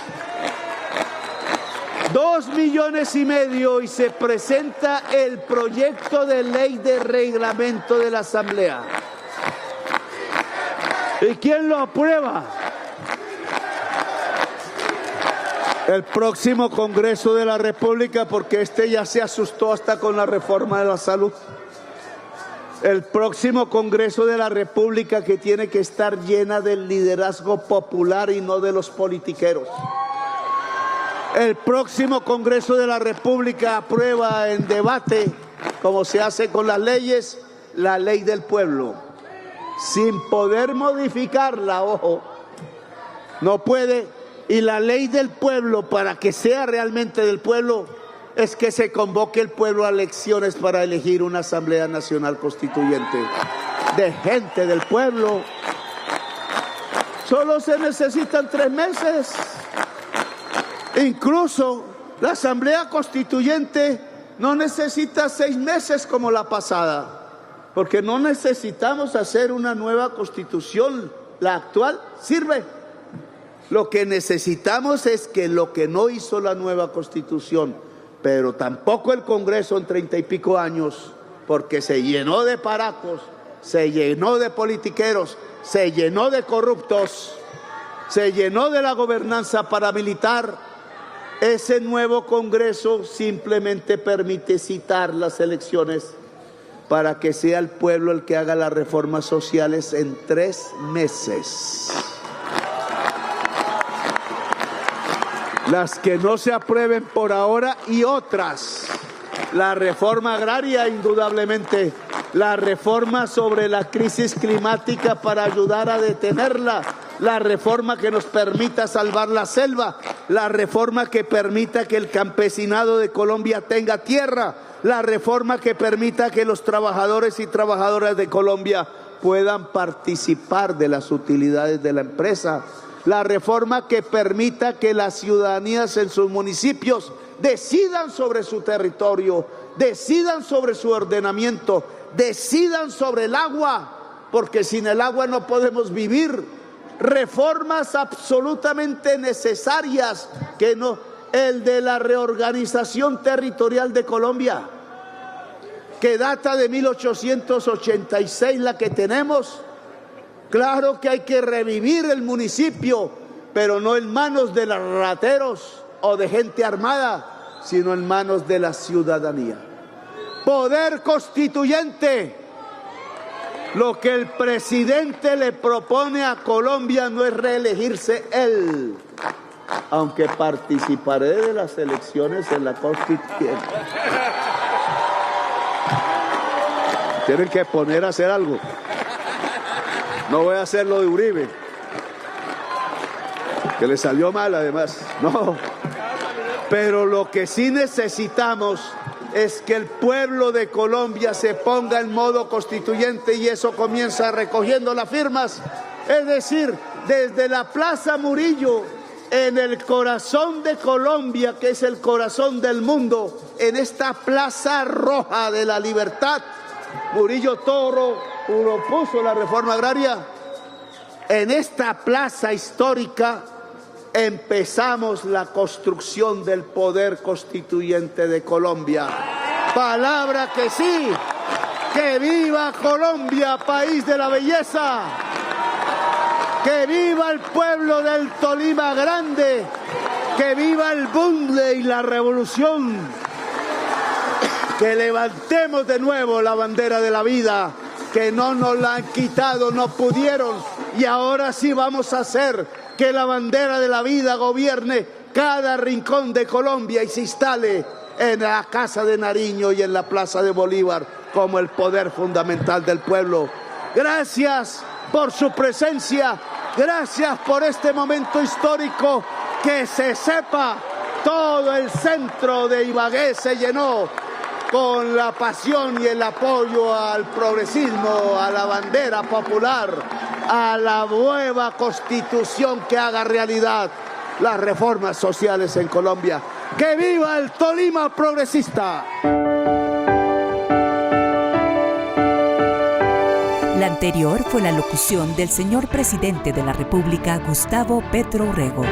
2,5 millones y se presenta el proyecto de ley de reglamento de la Asamblea. ¿Y quién lo aprueba? El próximo Congreso de la República, porque este ya se asustó hasta con la reforma de la salud. El próximo Congreso de la República, que tiene que estar llena del liderazgo popular y no de los politiqueros. El próximo Congreso de la República aprueba en debate, como se hace con las leyes, la ley del pueblo, sin poder modificarla, ojo, no puede. Y la ley del pueblo, para que sea realmente del pueblo, es que se convoque el pueblo a elecciones para elegir una Asamblea Nacional Constituyente de gente del pueblo. Solo se necesitan 3 meses. Incluso la Asamblea Constituyente no necesita 6 meses como la pasada, porque no necesitamos hacer una nueva constitución. La actual sirve. Lo que necesitamos es que lo que no hizo la nueva constitución, pero tampoco el Congreso en 30 y pico años, porque se llenó de paracos, se llenó de politiqueros, se llenó de corruptos, se llenó de la gobernanza paramilitar. Ese nuevo Congreso simplemente permite citar las elecciones para que sea el pueblo el que haga las reformas sociales en 3 meses. Las que no se aprueben por ahora y otras. La reforma agraria, indudablemente. La reforma sobre la crisis climática para ayudar a detenerla. La reforma que nos permita salvar la selva. La reforma que permita que el campesinado de Colombia tenga tierra. La reforma que permita que los trabajadores y trabajadoras de Colombia puedan participar de las utilidades de la empresa. La reforma que permita que las ciudadanías en sus municipios decidan sobre su territorio, decidan sobre su ordenamiento, decidan sobre el agua, porque sin el agua no podemos vivir. reformas absolutamente necesarias, el de la reorganización territorial de Colombia, que data de 1886, la que tenemos. Claro que hay que revivir el municipio, pero no en manos de los rateros o de gente armada, sino en manos de la ciudadanía. Poder constituyente. Lo que el presidente le propone a Colombia no es reelegirse él, aunque participaré de las elecciones en la constituyente. Tienen que poner a hacer algo. No voy a hacer lo de Uribe, que le salió mal además. No. Pero lo que sí necesitamos es que el pueblo de Colombia se ponga en modo constituyente, y eso comienza recogiendo las firmas. Es decir, desde la Plaza Murillo, en el corazón de Colombia, que es el corazón del mundo, en esta Plaza Roja de la Libertad, Murillo Toro propuso la reforma agraria. En esta plaza histórica empezamos la construcción del poder constituyente de Colombia. Palabra que sí, que viva Colombia, país de la belleza, que viva el pueblo del Tolima Grande, que viva el bunde y la revolución, que levantemos de nuevo la bandera de la vida, que no nos la han quitado, no pudieron, y ahora sí vamos a hacer que la bandera de la vida gobierne cada rincón de Colombia y se instale en la Casa de Nariño y en la Plaza de Bolívar como el poder fundamental del pueblo. Gracias por su presencia, gracias por este momento histórico. Que se sepa, todo el centro de Ibagué se llenó con la pasión y el apoyo al progresismo, a la bandera popular, a la nueva constitución que haga realidad las reformas sociales en Colombia. ¡Que viva el Tolima progresista! La anterior fue la locución del señor presidente de la República, Gustavo Petro Urrego.